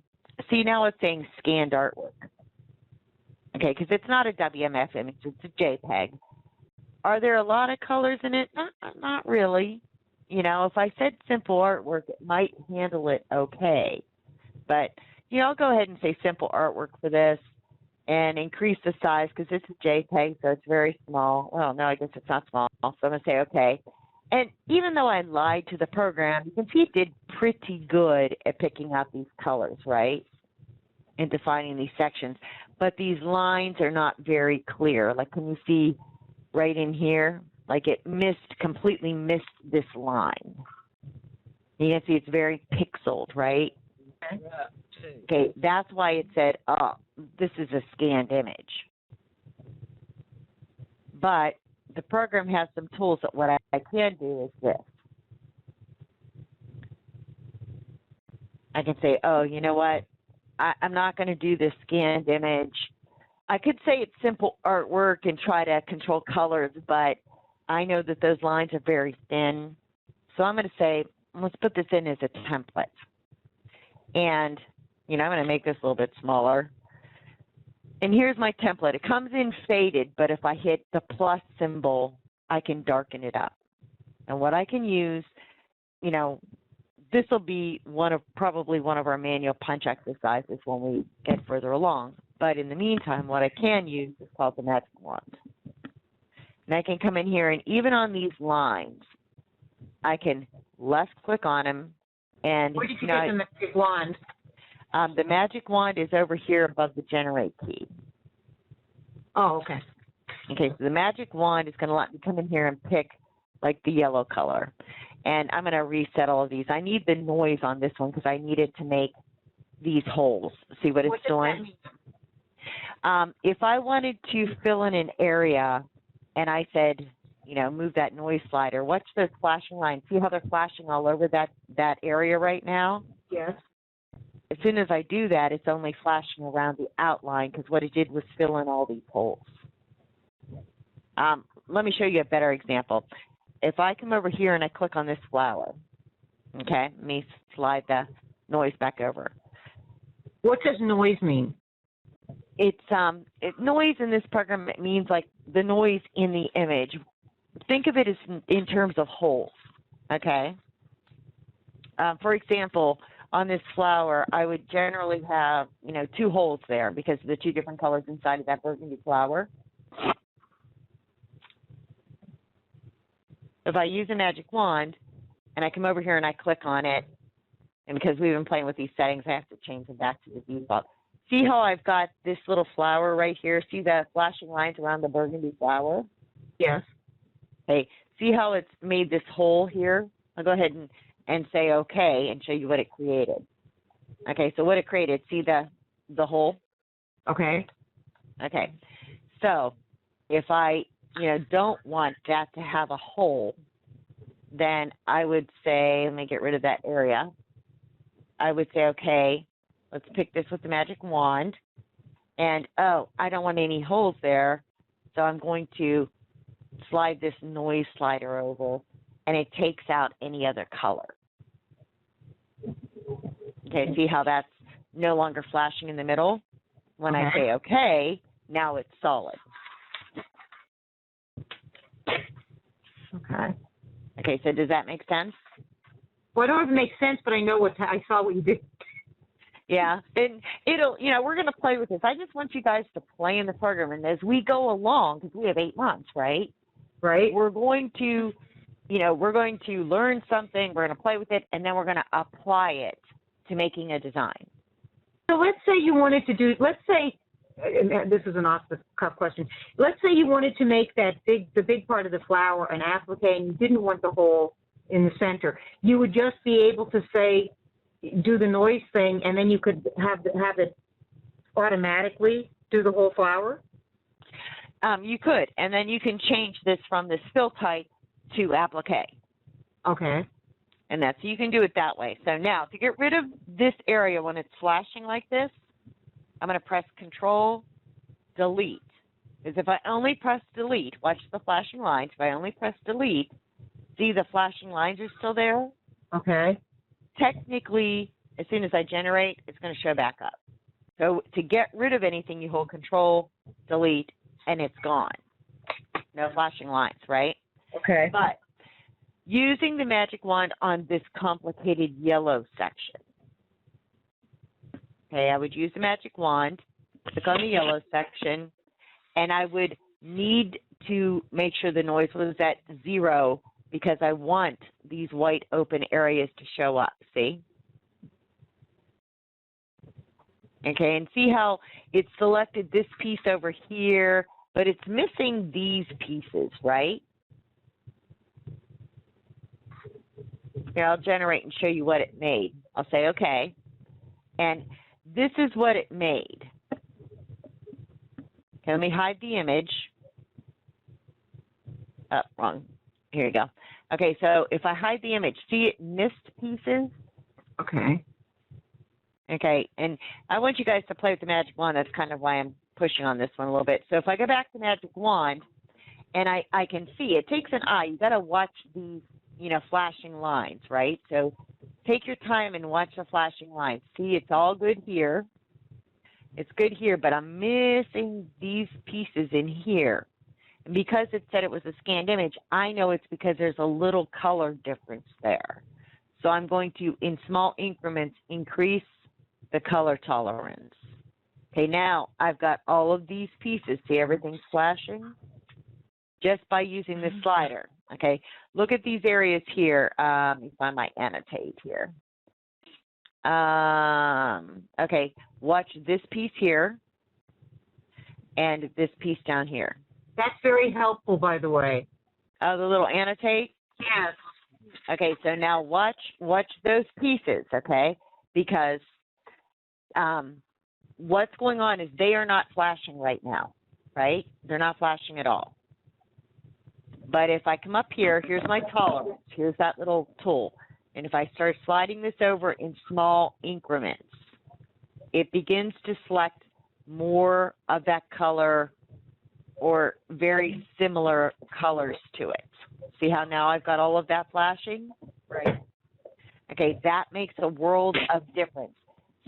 see, now it's saying scanned artwork. Okay, because it's not a WMF image, it's a JPEG. Are there a lot of colors in it? Not really. You know, if I said simple artwork, it might handle it okay. But, you know, I'll go ahead and say simple artwork for this and increase the size because it's a JPEG, so it's very small. Well, no, I guess it's not small. So I'm going to say okay. And even though I lied to the program, you can see it did pretty good at picking out these colors, right, and defining these sections. But these lines are not very clear. Like, can you see right in here? Like, it completely missed this line. You can see it's very pixeled, right? Okay, that's why it said, oh, this is a scanned image. But the program has some tools that what I can do is this. I can say, oh, you know what? I'm not going to do this scanned image. I could say it's simple artwork and try to control colors, but I know that those lines are very thin. So I'm going to say, let's put this in as a template. And, I'm going to make this a little bit smaller. And here's my template. It comes in faded, but if I hit the plus symbol, I can darken it up. And what I can use, this will be probably one of our manual punch exercises when we get further along. But in the meantime, what I can use is called the magic wand. And I can come in here, and even on these lines, I can left click on them. And where did you get the magic wand? The magic wand is over here above the generate key. Oh, okay. Okay, so the magic wand is going to let me come in here and pick like the yellow color. And I'm going to reset all of these. I need the noise on this one because I need it to make these holes. See what it's doing? If I wanted to fill in an area and I said, move that noise slider, watch those flashing lines. See how they're flashing all over that area right now? Yes. As soon as I do that, it's only flashing around the outline because what it did was fill in all these holes. Let me show you a better example. If I come over here and I click on this flower, okay, let me slide the noise back over. What does noise mean? It's noise in this program. It means like the noise in the image. Think of it as in terms of holes, okay? For example, on this flower, I would generally have, 2 holes there because of the 2 different colors inside of that burgundy flower. If I use a magic wand and I come over here and I click on it, and because we've been playing with these settings, I have to change them back to the default. See how I've got this little flower right here? See the flashing lines around the burgundy flower? Yes. Okay, see how it's made this hole here? I'll go ahead and say OK and show you what it created. Okay, so what it created, see the hole? Okay. Okay, so if I don't want that to have a hole, then I would say, let me get rid of that area. I would say, okay, let's pick this with the magic wand. And, oh, I don't want any holes there, so I'm going to slide this noise slider over, and it takes out any other color. Okay, see how that's no longer flashing in the middle? When I say okay, now it's solid. Okay. Okay, so does that make sense? Well, I don't know if it makes sense, but I know I saw what you did. Yeah, and it'll, we're going to play with this. I just want you guys to play in the program, and as we go along, because we have 8 months, right? Right. We're going to, we're going to learn something, we're going to play with it, and then we're going to apply it to making a design. So let's say you wanted to do, and this is an off-the-cuff question. Let's say you wanted to make the big part of the flower an applique, and you didn't want the hole in the center. You would just be able to say, do the noise thing, and then you could have it automatically do the whole flower? You could, and then you can change this from the fill type to applique. Okay. And so you can do it that way. So now, to get rid of this area when it's flashing like this, I'm going to press Control, Delete. Because if I only press Delete, watch the flashing lines. If I only press Delete, see the flashing lines are still there? Okay. Technically, as soon as I generate, it's going to show back up. So to get rid of anything, you hold Control, Delete, and it's gone. No flashing lines, right? Okay. But using the magic wand on this complicated yellow section, okay, I would use the magic wand, click on the yellow section, and I would need to make sure the noise was at 0 because I want these white open areas to show up, see? Okay, and see how it selected this piece over here, but it's missing these pieces, right? Here, I'll generate and show you what it made. I'll say, okay, and this is what it made. Okay, let me hide the image. Oh, wrong. Here you go. Okay, so if I hide the image, see it missed pieces? Okay. Okay, and I want you guys to play with the magic wand. That's kind of why I'm pushing on this one a little bit. So if I go back to magic wand and I can see. It takes an eye. You got to watch these, you know, flashing lines, right? So take your time and watch the flashing lines. See, it's all good here. It's good here, but I'm missing these pieces in here. And because it said it was a scanned image, I know it's because there's a little color difference there. So I'm going to, in small increments, increase the color tolerance. Okay, now I've got all of these pieces. See, everything's flashing just by using this slider. Okay, look at these areas here. Let me find my annotate here. Okay, watch this piece here and this piece down here. That's very helpful, by the way. Oh, the little annotate? Yes. Okay, so now watch those pieces, okay? Because what's going on is they are not flashing right now, right? They're not flashing at all. But if I come up here, here's my tolerance. Here's that little tool. And if I start sliding this over in small increments, it begins to select more of that color or very similar colors to it. See how now I've got all of that flashing? Right. Okay, that makes a world of difference.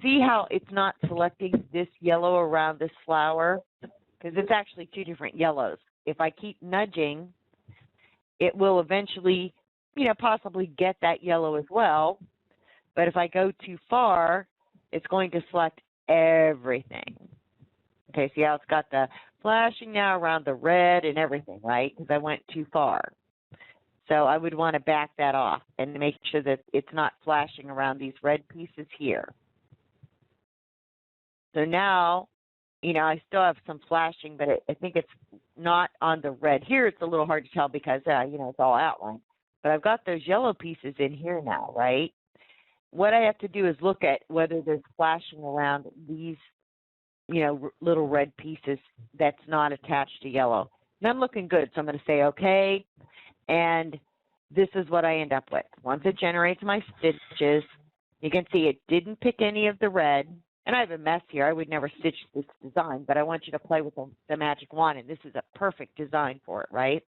See how it's not selecting this yellow around this flower? Because it's actually two different yellows. If I keep nudging, it will eventually, you know, possibly get that yellow as well. But if I go too far, it's going to select everything. Okay, see how it's got the flashing now around the red and everything, right? Because I went too far. So I would want to back that off and make sure that it's not flashing around these red pieces here. So now, you know, I still have some flashing, but I think it's not on the red. Here it's a little hard to tell because, you know, it's all outlined. But I've got those yellow pieces in here now, right? What I have to do is look at whether there's flashing around these, you know, little red pieces that's not attached to yellow. And I'm looking good, so I'm going to say okay, and this is what I end up with. Once it generates my stitches, you can see it didn't pick any of the red, and I have a mess here. I would never stitch this design, but I want you to play with the magic wand, and this is a perfect design for it, right?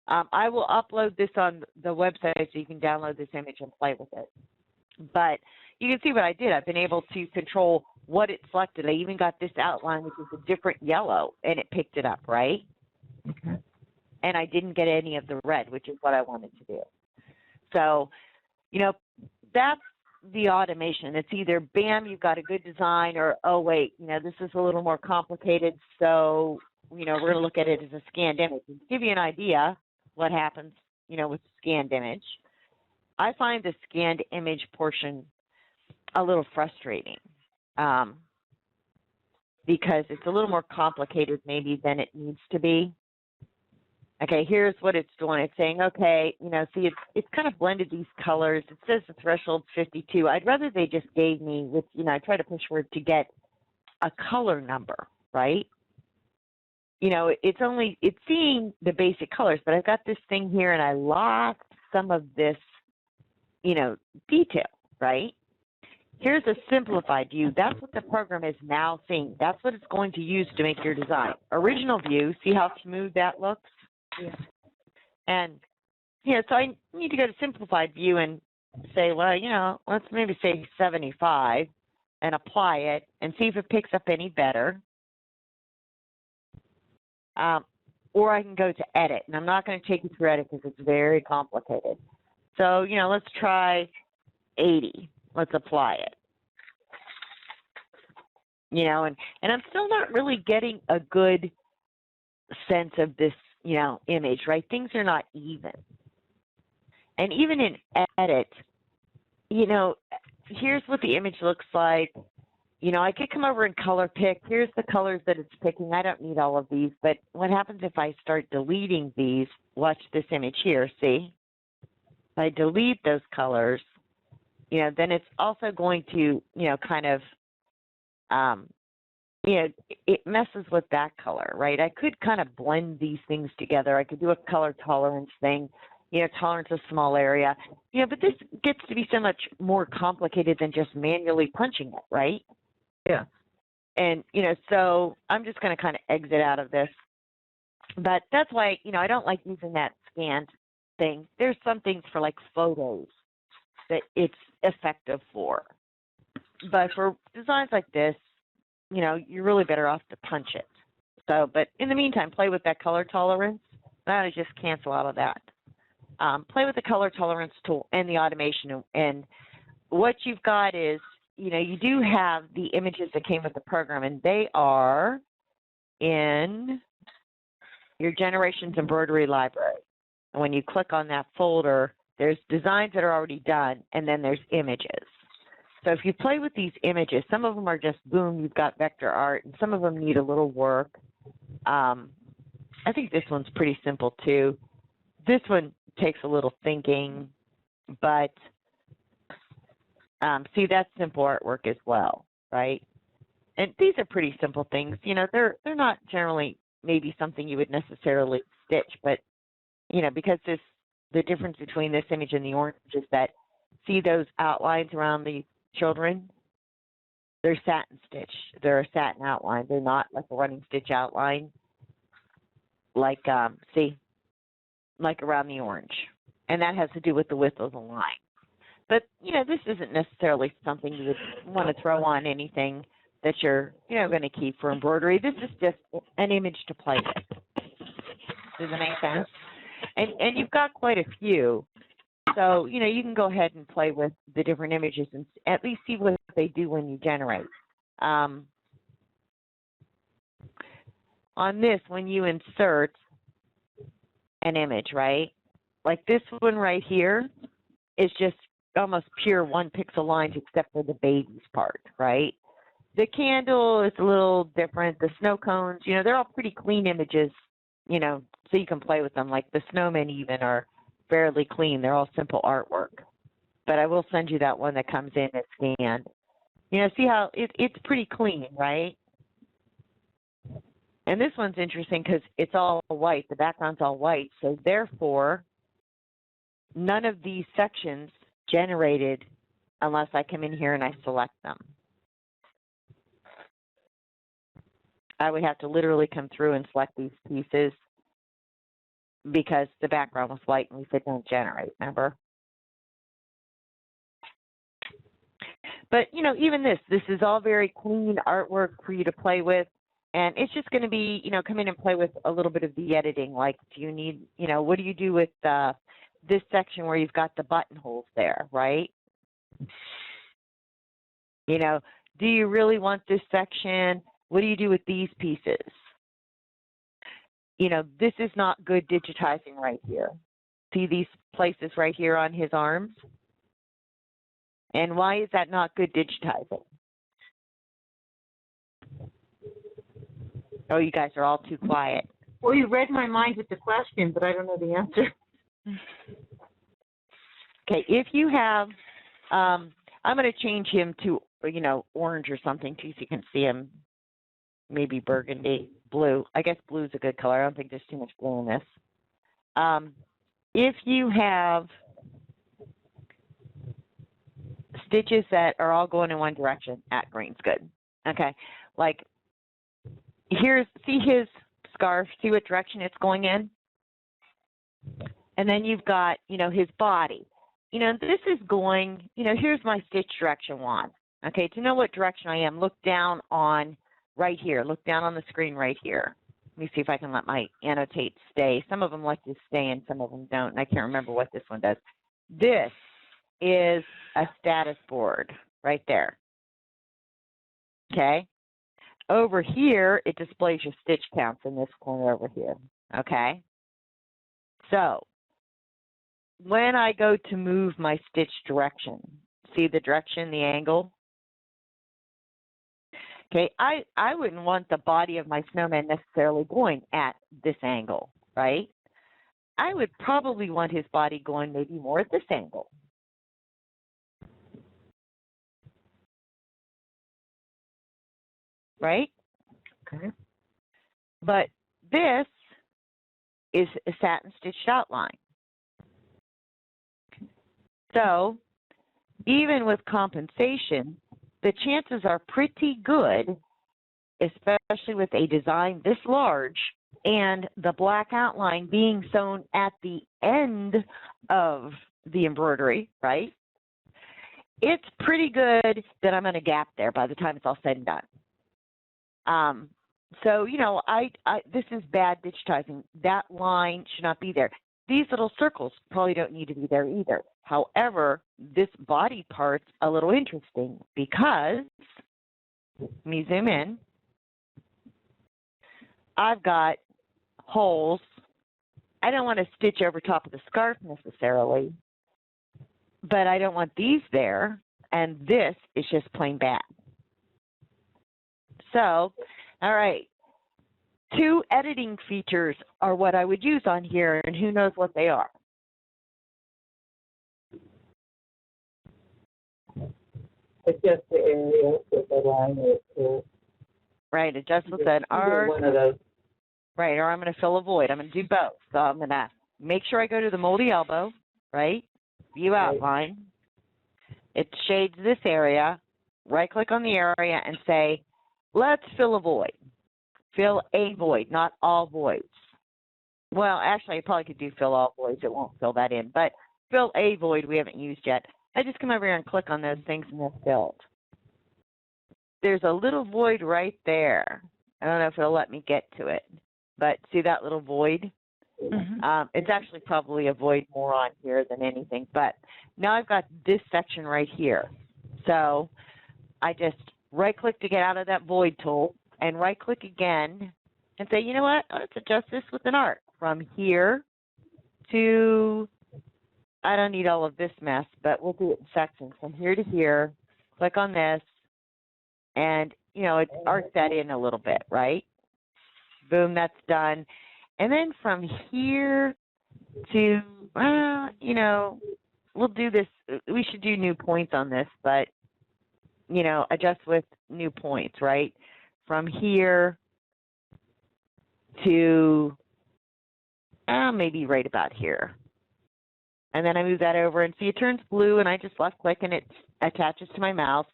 I will upload this on the website so you can download this image and play with it. But you can see what I did. I've been able to control what it selected. I even got this outline, which is a different yellow, and it picked it up, right? Okay. And I didn't get any of the red, which is what I wanted to do. So, you know, that's the automation. It's either, bam, you've got a good design, or, oh, wait, you know, this is a little more complicated, so, you know, we're going to look at it as a scanned image. To give you an idea what happens, you know, with scanned image, I find the scanned image portion a little frustrating because it's a little more complicated maybe than it needs to be. Okay, here's what it's doing. It's saying, okay, you know, see, it's kind of blended these colors. It says the threshold 52. I'd rather they just gave me with, you know, I try to push for it to get a color number, right? You know, it's seeing the basic colors, but I've got this thing here and I lost some of this, you know, detail, right? Here's a simplified view. That's what the program is now seeing. That's what it's going to use to make your design. Original view, see how smooth that looks? Yeah. And, yeah, so I need to go to simplified view and say, well, you know, let's maybe say 75 and apply it and see if it picks up any better. Or I can go to edit, and I'm not going to take you through edit because it's very complicated. So, you know, let's try 80. Let's apply it. You know, and I'm still not really getting a good sense of this, you know, image, right? Things are not even. And even in edit, you know, here's what the image looks like. You know, I could come over and color pick. Here's the colors that it's picking. I don't need all of these, but what happens if I start deleting these? Watch this image here, see? If I delete those colors, you know, then it's also going to, you know, kind of, you know, it messes with that color, right? I could kind of blend these things together. I could do a color tolerance thing, you know, tolerance a small area. You know, but this gets to be so much more complicated than just manually punching it, right? Yeah. And, you know, so I'm just going to kind of exit out of this. But that's why, I don't like using that scanned thing. There's some things for like photos that it's effective for. But for designs like this, you're really better off to punch it. So, but in the meantime, play with that color tolerance. Now just cancel out of that. Play with the color tolerance tool and the automation. And what you've got is, you do have the images that came with the program, and they are in your Generations Embroidery Library. And when you click on that folder, there's designs that are already done, and then there's images. So if you play with these images, some of them are just, boom, you've got vector art, and some of them need a little work. I think this one's pretty simple, too. This one takes a little thinking, but see, that's simple artwork as well, right? And these are pretty simple things. They're not generally maybe something you would necessarily stitch, but, because the difference between this image and the orange is that, see those outlines around the children? They're satin stitch. They're a satin outline. They're not like a running stitch outline, like, see, like around the orange. And that has to do with the width of the line. But, this isn't necessarily something you would want to throw on anything that you're, going to keep for embroidery. This is just an image to play with. Does that make sense? And you've got quite a few. So, you can go ahead and play with the different images and at least see what they do when you generate. On this, when you insert an image, right? Like this one right here is just almost pure 1 pixel lines except for the baby's part, right? The candle is a little different. The snow cones, they're all pretty clean images, so you can play with them. Like the snowmen even are fairly clean. They're all simple artwork. But I will send you that one that comes in as scanned. See how it's pretty clean, right? And this one's interesting because it's all white. The background's all white. So therefore, none of these sections generated unless I come in here and I select them. I would have to literally come through and select these pieces because the background was white and we said don't generate, remember? But, even this is all very clean artwork for you to play with. And it's just going to be, come in and play with a little bit of the editing. Like, do you need, what do you do with this section where you've got the buttonholes there, right? Do you really want this section? What do you do with these pieces? This is not good digitizing right here. See these places right here on his arms? And why is that not good digitizing? Oh, you guys are all too quiet. Well, you read my mind with the question, but I don't know the answer. Okay, if you have, I'm going to change him to, orange or something too, so you can see him. Maybe burgundy, blue. I guess blue is a good color. I don't think there's too much blue in this. If you have stitches that are all going in one direction, green's good. Okay, like see his scarf, see what direction it's going in? And then you've got, his body. This is going, here's my stitch direction wand. Okay, to know what direction I am, look down on right here. Look down on the screen right here. Let me see if I can let my annotate stay. Some of them let you stay and some of them don't, and I can't remember what this one does. This is a status board right there. Okay? Over here, it displays your stitch counts in this corner over here. Okay? So, when I go to move my stitch direction, see the direction, the angle? Okay, I wouldn't want the body of my snowman necessarily going at this angle, right? I would probably want his body going maybe more at this angle. Right? Okay. But this is a satin stitched outline. So even with compensation, the chances are pretty good, especially with a design this large, and the black outline being sewn at the end of the embroidery, right? It's pretty good that I'm going to gap there by the time it's all said and done. So, you know, this is bad digitizing. That line should not be there. These little circles probably don't need to be there either. However, this body part's a little interesting because, let me zoom in, I've got holes. I don't want to stitch over top of the scarf necessarily, but I don't want these there, and this is just plain bad. So, all right, 2 editing features are what I would use on here, and who knows what they are. Adjust the area with the line or right, adjust with an R. One of those. Right, or I'm going to fill a void. I'm going to do both. So I'm going to make sure I go to the moldy elbow, right? View outline. It shades this area. Right-click on the area and say, let's fill a void. Fill a void, not all voids. Well, actually, I probably could do fill all voids. It won't fill that in. But fill a void we haven't used yet. I just come over here and click on those things and they're filled. There's a little void right there. I don't know if it'll let me get to it. But see that little void? Mm-hmm. It's actually probably a void more on here than anything. But now I've got this section right here. So I just right-click to get out of that void tool and right-click again and say, you know what, let's adjust this with an arc from here to, I don't need all of this mess, but we'll do it in sections. From here to here, click on this, and, you know, it arcs that in a little bit, right? Boom, that's done. And then from here to, you know, we'll do this. We should do new points on this, but, you know, adjust with new points, right? From here to maybe right about here. And then I move that over and see it turns blue, and I just left click and it attaches to my mouse.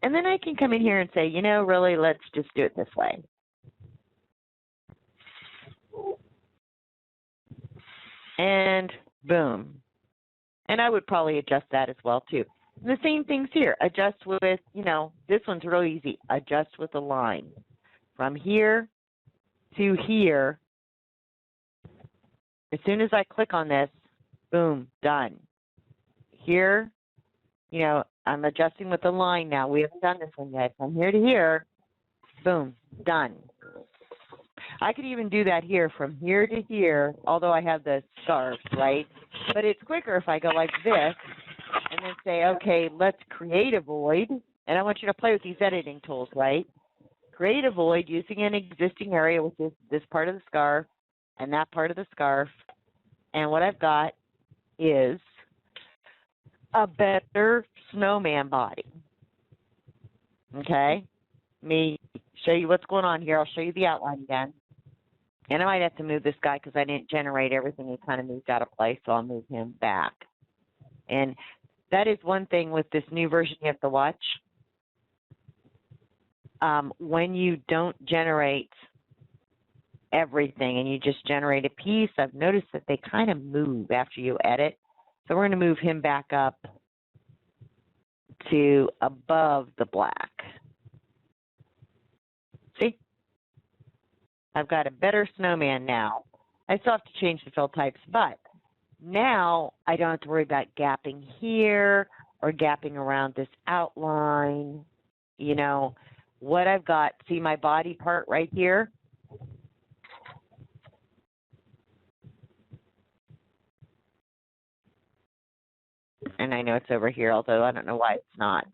And then I can come in here and say, you know, really, let's just do it this way. And boom. And I would probably adjust that as well, too. And the same things here. Adjust with, you know, this one's real easy. Adjust with a line. From here to here, as soon as I click on this, boom, done. Here, you know, I'm adjusting with the line now. We haven't done this one yet. From here to here, boom, done. I could even do that here from here to here, although I have the scarf, right? But it's quicker if I go like this and then say, okay, let's create a void. And I want you to play with these editing tools, right? Create a void using an existing area, which is this part of the scarf and that part of the scarf. And what I've got is a better snowman body. Okay? Let me show you what's going on here. I'll show you the outline again. And I might have to move this guy because I didn't generate everything. He kind of moved out of place, so I'll move him back. And that is one thing with this new version you have to watch. When you don't generate everything and you just generate a piece, I've noticed that they kind of move after you edit. So we're going to move him back up to above the black. See? I've got a better snowman now. I still have to change the fill types, but now I don't have to worry about gapping here or gapping around this outline. You know, what I've got, see my body part right here? And I know it's over here, although I don't know why it's not.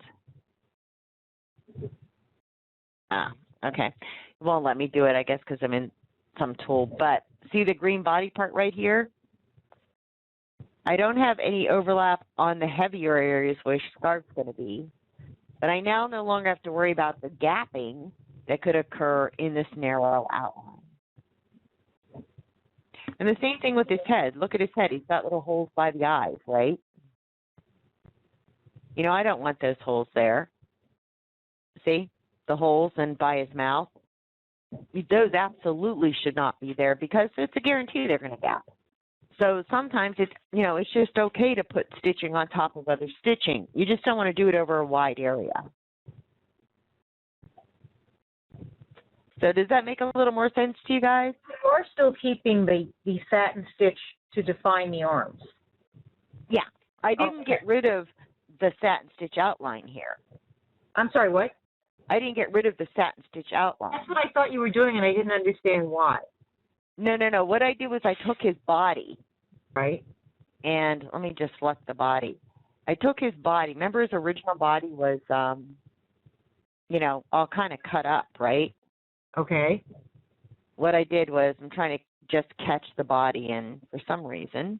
Okay. It won't let me do it, I guess, because I'm in some tool. But see the green body part right here? I don't have any overlap on the heavier areas where scarf's going to be. But I now no longer have to worry about the gapping that could occur in this narrow outline. And the same thing with his head. Look at his head. He's got little holes by the eyes, right? You know, I don't want those holes there. See? The holes and by his mouth. those absolutely should not be there because it's a guarantee they're going to gap. So sometimes it's, it's just okay to put stitching on top of other stitching. You just don't want to do it over a wide area. So does that make a little more sense to you guys? You are still keeping the satin stitch to define the arms. Yeah. I didn't get rid of the satin stitch outline here. I'm sorry, what? I didn't get rid of the satin stitch outline. That's what I thought you were doing, and I didn't understand why. No. What I did was I took his body. Right. And let me just select the body. I took his body. Remember his original body was, all kind of cut up, right? Okay. What I did was I'm trying to just catch the body, and for some reason,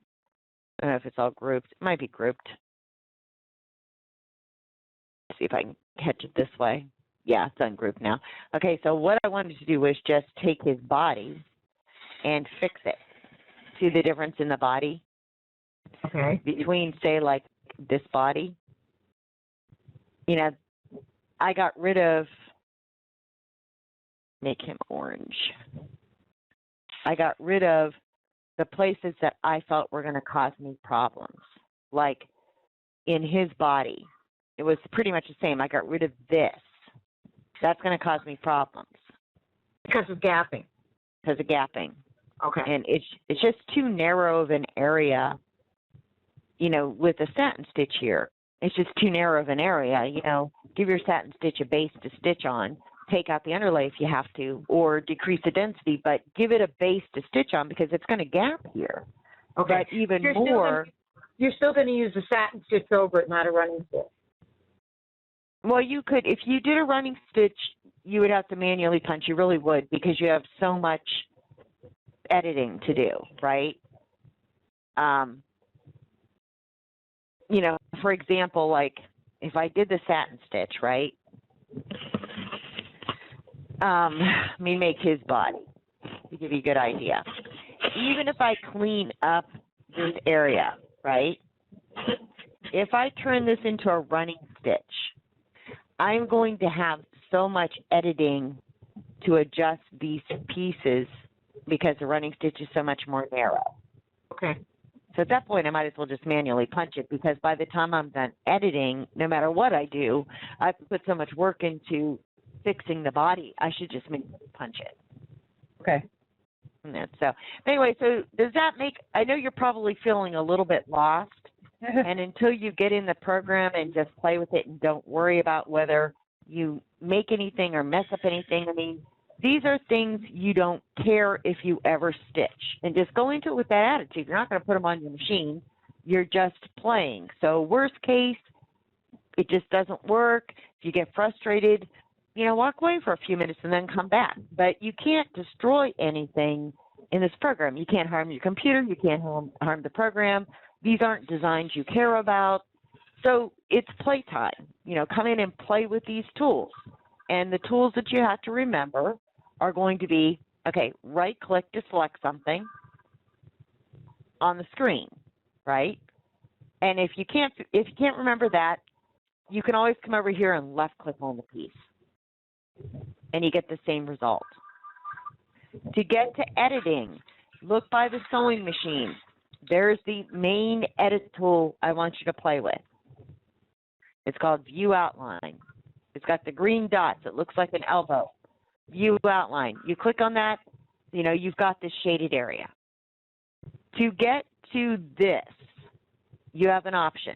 I don't know if it's all grouped. It might be grouped. Let's see if I can catch it this way. Yeah, it's ungrouped now. Okay, so what I wanted to do was just take his body and fix it. See the difference in the body? Okay. Between, say, like this body? I got rid of, make him orange. I got rid of the places that I felt were going to cause me problems. Like in his body, it was pretty much the same. I got rid of this. That's going to cause me problems. Because of gapping. Because of gapping. Okay. And it's just too narrow of an area, with a satin stitch here. It's just too narrow of an area, Give your satin stitch a base to stitch on. Take out the underlay if you have to, or decrease the density, but give it a base to stitch on because it's going to gap here. Okay. But even more... You're still going to use the satin stitch over it, not a running stitch. Well, you could, if you did a running stitch, you would have to manually punch. You really would, because you have so much editing to do, right? For example, like if I did the satin stitch, right? Let me make his body to give you a good idea. Even if I clean up this area, right? If I turn this into a running stitch, I'm going to have so much editing to adjust these pieces because the running stitch is so much more narrow. Okay. So at that point, I might as well just manually punch it because by the time I'm done editing, no matter what I do, I've put so much work into fixing the body, I should just manually punch it. Okay. So anyway, so does that make, I know you're probably feeling a little bit lost, and until you get in the program and just play with it and don't worry about whether you make anything or mess up anything, I mean, these are things you don't care if you ever stitch. And just go into it with that attitude. You're not going to put them on your machine. You're just playing. So worst case, it just doesn't work. If you get frustrated, walk away for a few minutes and then come back. But you can't destroy anything in this program. You can't harm your computer. You can't harm the program. These aren't designs you care about. So it's playtime. Come in and play with these tools. And the tools that you have to remember are going to be, okay, right-click to select something on the screen, right? And if you can't remember that, you can always come over here and left-click on the piece, and you get the same result. To get to editing, look by the sewing machine. There's the main edit tool I want you to play with. It's called View Outline. It's got the green dots. It looks like an elbow. View Outline. You click on that, you've got this shaded area. To get to this, you have an option.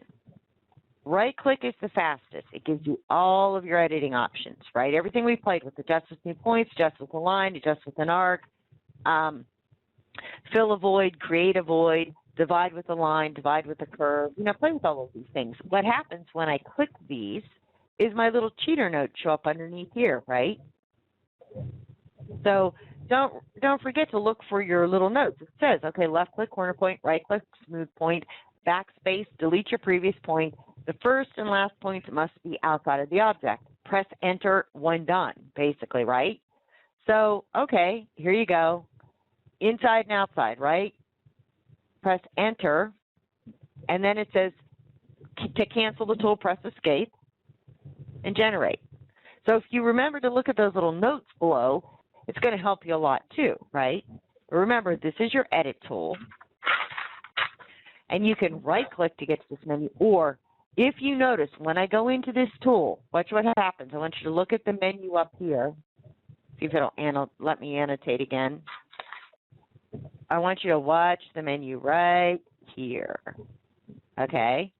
Right-click is the fastest. It gives you all of your editing options, right? Everything we played with, adjust with new points, adjust with a line, adjust with an arc, fill a void, create a void, divide with a line, divide with a curve. Play with all of these things. What happens when I click these is my little cheater notes show up underneath here, right? So don't forget to look for your little notes. It says, okay, left click, corner point, right click, smooth point, backspace, delete your previous point. The first and last points must be outside of the object. Press enter when done, basically, right? So, okay, here you go. Inside and outside, right? Press enter, and then it says to cancel the tool, press escape, and generate. So if you remember to look at those little notes below, it's going to help you a lot too, right? Remember, this is your edit tool, and you can right-click to get to this menu, or if you notice, when I go into this tool, watch what happens. I want you to look at the menu up here. See if it'll let me annotate again. I want you to watch the menu right here, okay?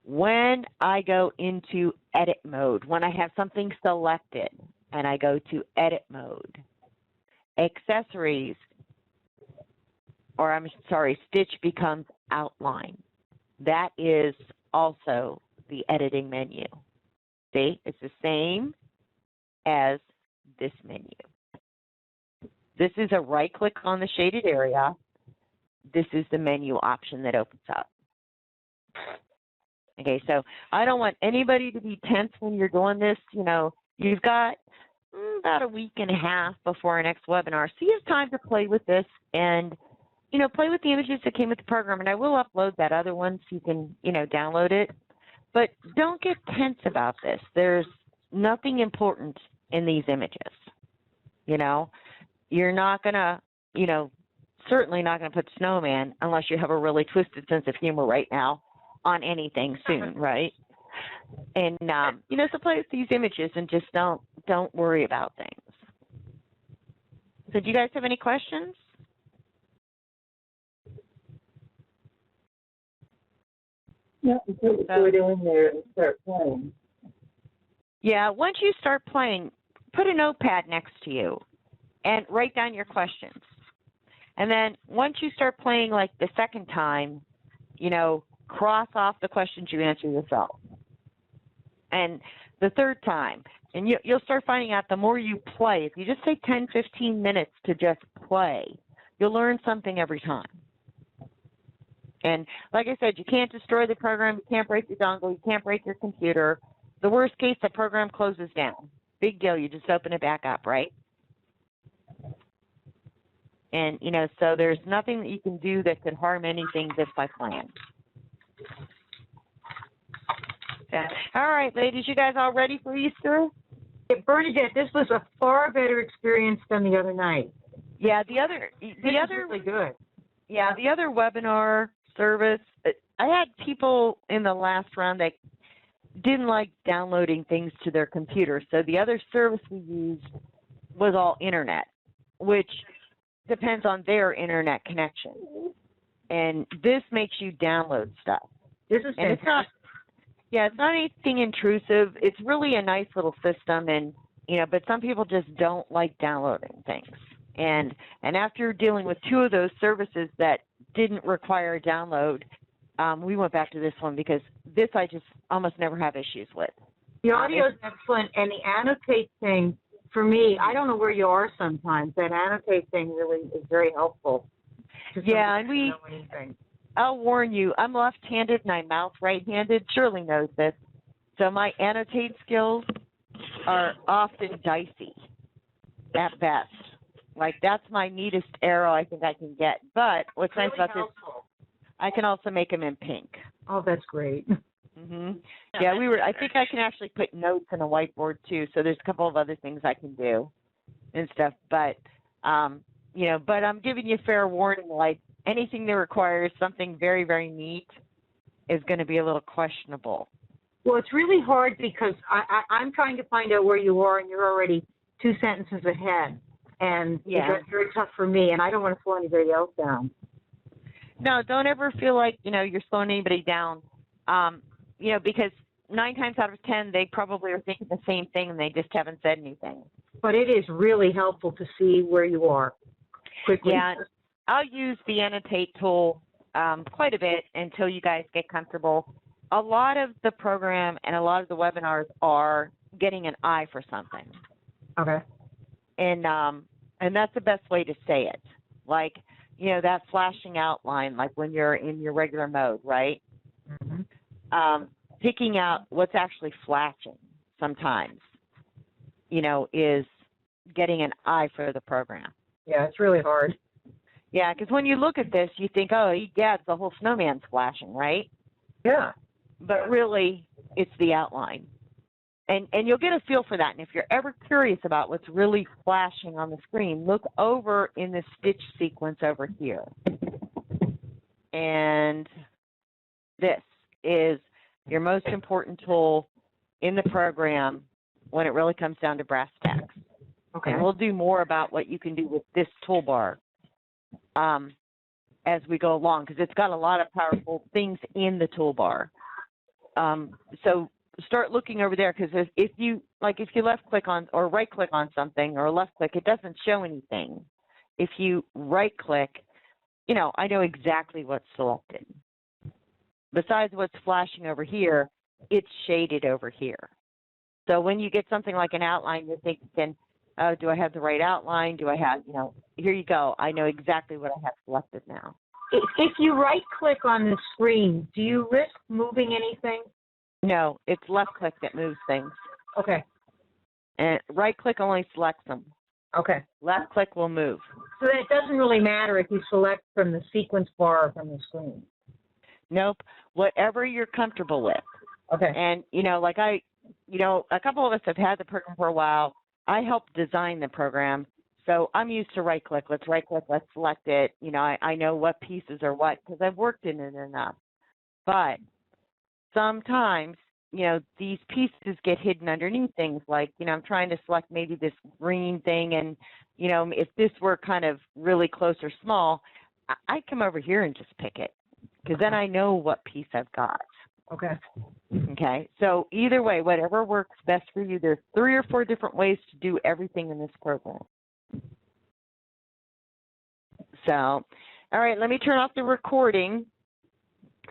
When I go into edit mode, when I have something selected and I go to edit mode, accessories, or I'm sorry, stitch becomes outline. That is also the editing menu. See, it's the same as this menu. This is a right click on the shaded area. This is the menu option that opens up. Okay, so I don't want anybody to be tense when you're doing this. You know, you've got about a week and a half before our next webinar. So you have time to play with this and, you know, play with the images that came with the program. And I will upload that other one so you can, you know, download it. But don't get tense about this. There's nothing important in these images. You know, you're not going to, you know, certainly not going to put snowman unless you have a really twisted sense of humor right now on anything soon, right? And, you know, so play with these images and just don't worry about things. So do you guys have any questions? Yeah, put it in there and start playing. Yeah, once you start playing, put a notepad next to you and write down your questions. And then once you start playing like the second time, you know, cross off the questions you answer yourself. And the third time, and you'll start finding out the more you play, if you just take 10, 15 minutes to just play, you'll learn something every time. And like I said, you can't destroy the program, you can't break the dongle, you can't break your computer. The worst case, the program closes down. Big deal, you just open it back up, right? And, you know, so there's nothing that you can do that could harm anything just by playing. Yeah. All right, ladies, you guys all ready for Easter? Yeah, Bernadette, this was a far better experience than the other night. Yeah, the other really good. Yeah, the other webinar service, I had people in the last round that didn't like downloading things to their computer. So the other service we used was all internet, which depends on their internet connection. And this makes you download stuff. This is fantastic. It's not anything intrusive. It's really a nice little system, and you know, but some people just don't like downloading things. And after dealing with two of those services that didn't require a download, we went back to this one because this I just almost never have issues with. The audio is excellent, and the annotate thing, for me, I don't know where you are sometimes. That annotate thing really is very helpful. Yeah, and I'll warn you, I'm left-handed and I mouth right-handed. Shirley knows this. So my annotate skills are often dicey at best. Like, that's my neatest arrow I think I can get. But what's nice about this, I can also make them in pink. Oh, that's great. Mm-hmm. Yeah, I think I can actually put notes in a whiteboard too. So there's a couple of other things I can do and stuff. But, you know, but I'm giving you fair warning, like anything that requires something very, very neat is going to be a little questionable. Well, it's really hard because I'm trying to find out where you are and you're already 2 sentences ahead. And it's very tough for me, and I don't want to slow anybody else down. No, don't ever feel like, you know, you're slowing anybody down, you know, because 9 times out of 10, they probably are thinking the same thing and they just haven't said anything. But it is really helpful to see where you are quickly. Yeah, I'll use the annotate tool quite a bit until you guys get comfortable. A lot of the program and a lot of the webinars are getting an eye for something. Okay. And that's the best way to say it. Like, you know, that flashing outline, like when you're in your regular mode, right? Mm-hmm. Picking out what's actually flashing sometimes, you know, is getting an eye for the program. Yeah, it's really hard. Yeah, because when you look at this, you think, oh, yeah, it's the whole snowman's flashing, right? Yeah. But really, it's the outline. And you'll get a feel for that. And if you're ever curious about what's really flashing on the screen, look over in the stitch sequence over here. And this is your most important tool in the program when it really comes down to brass tacks. Okay. And we'll do more about what you can do with this toolbar as we go along, because it's got a lot of powerful things in the toolbar. So start looking over there, because if you left click on or right click on something or left click, it doesn't show anything. If you right click, you know, I know exactly what's selected. Besides what's flashing over here, it's shaded over here. So when you get something like an outline, you're thinking, oh, do I have the right outline? Do I have, you know, here you go. I know exactly what I have selected now. If you right click on the screen, do you risk moving anything? No, it's left click that moves things. Okay. And right click only selects them. Okay. Left click will move. So then it doesn't really matter if you select from the sequence bar or from the screen. Nope. Whatever you're comfortable with. Okay. And, you know, like a couple of us have had the program for a while. I helped design the program, so I'm used to right click. Let's right click, let's select it. You know, I know what pieces are what because I've worked in it enough. But sometimes, you know, these pieces get hidden underneath things like, you know, I'm trying to select maybe this green thing, and, you know, if this were kind of really close or small, I'd come over here and just pick it, because then I know what piece I've got. Okay. Okay, so either way, whatever works best for you, there's 3 or 4 different ways to do everything in this program. So, all right, let me turn off the recording.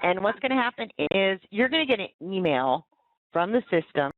And what's going to happen is you're going to get an email from the system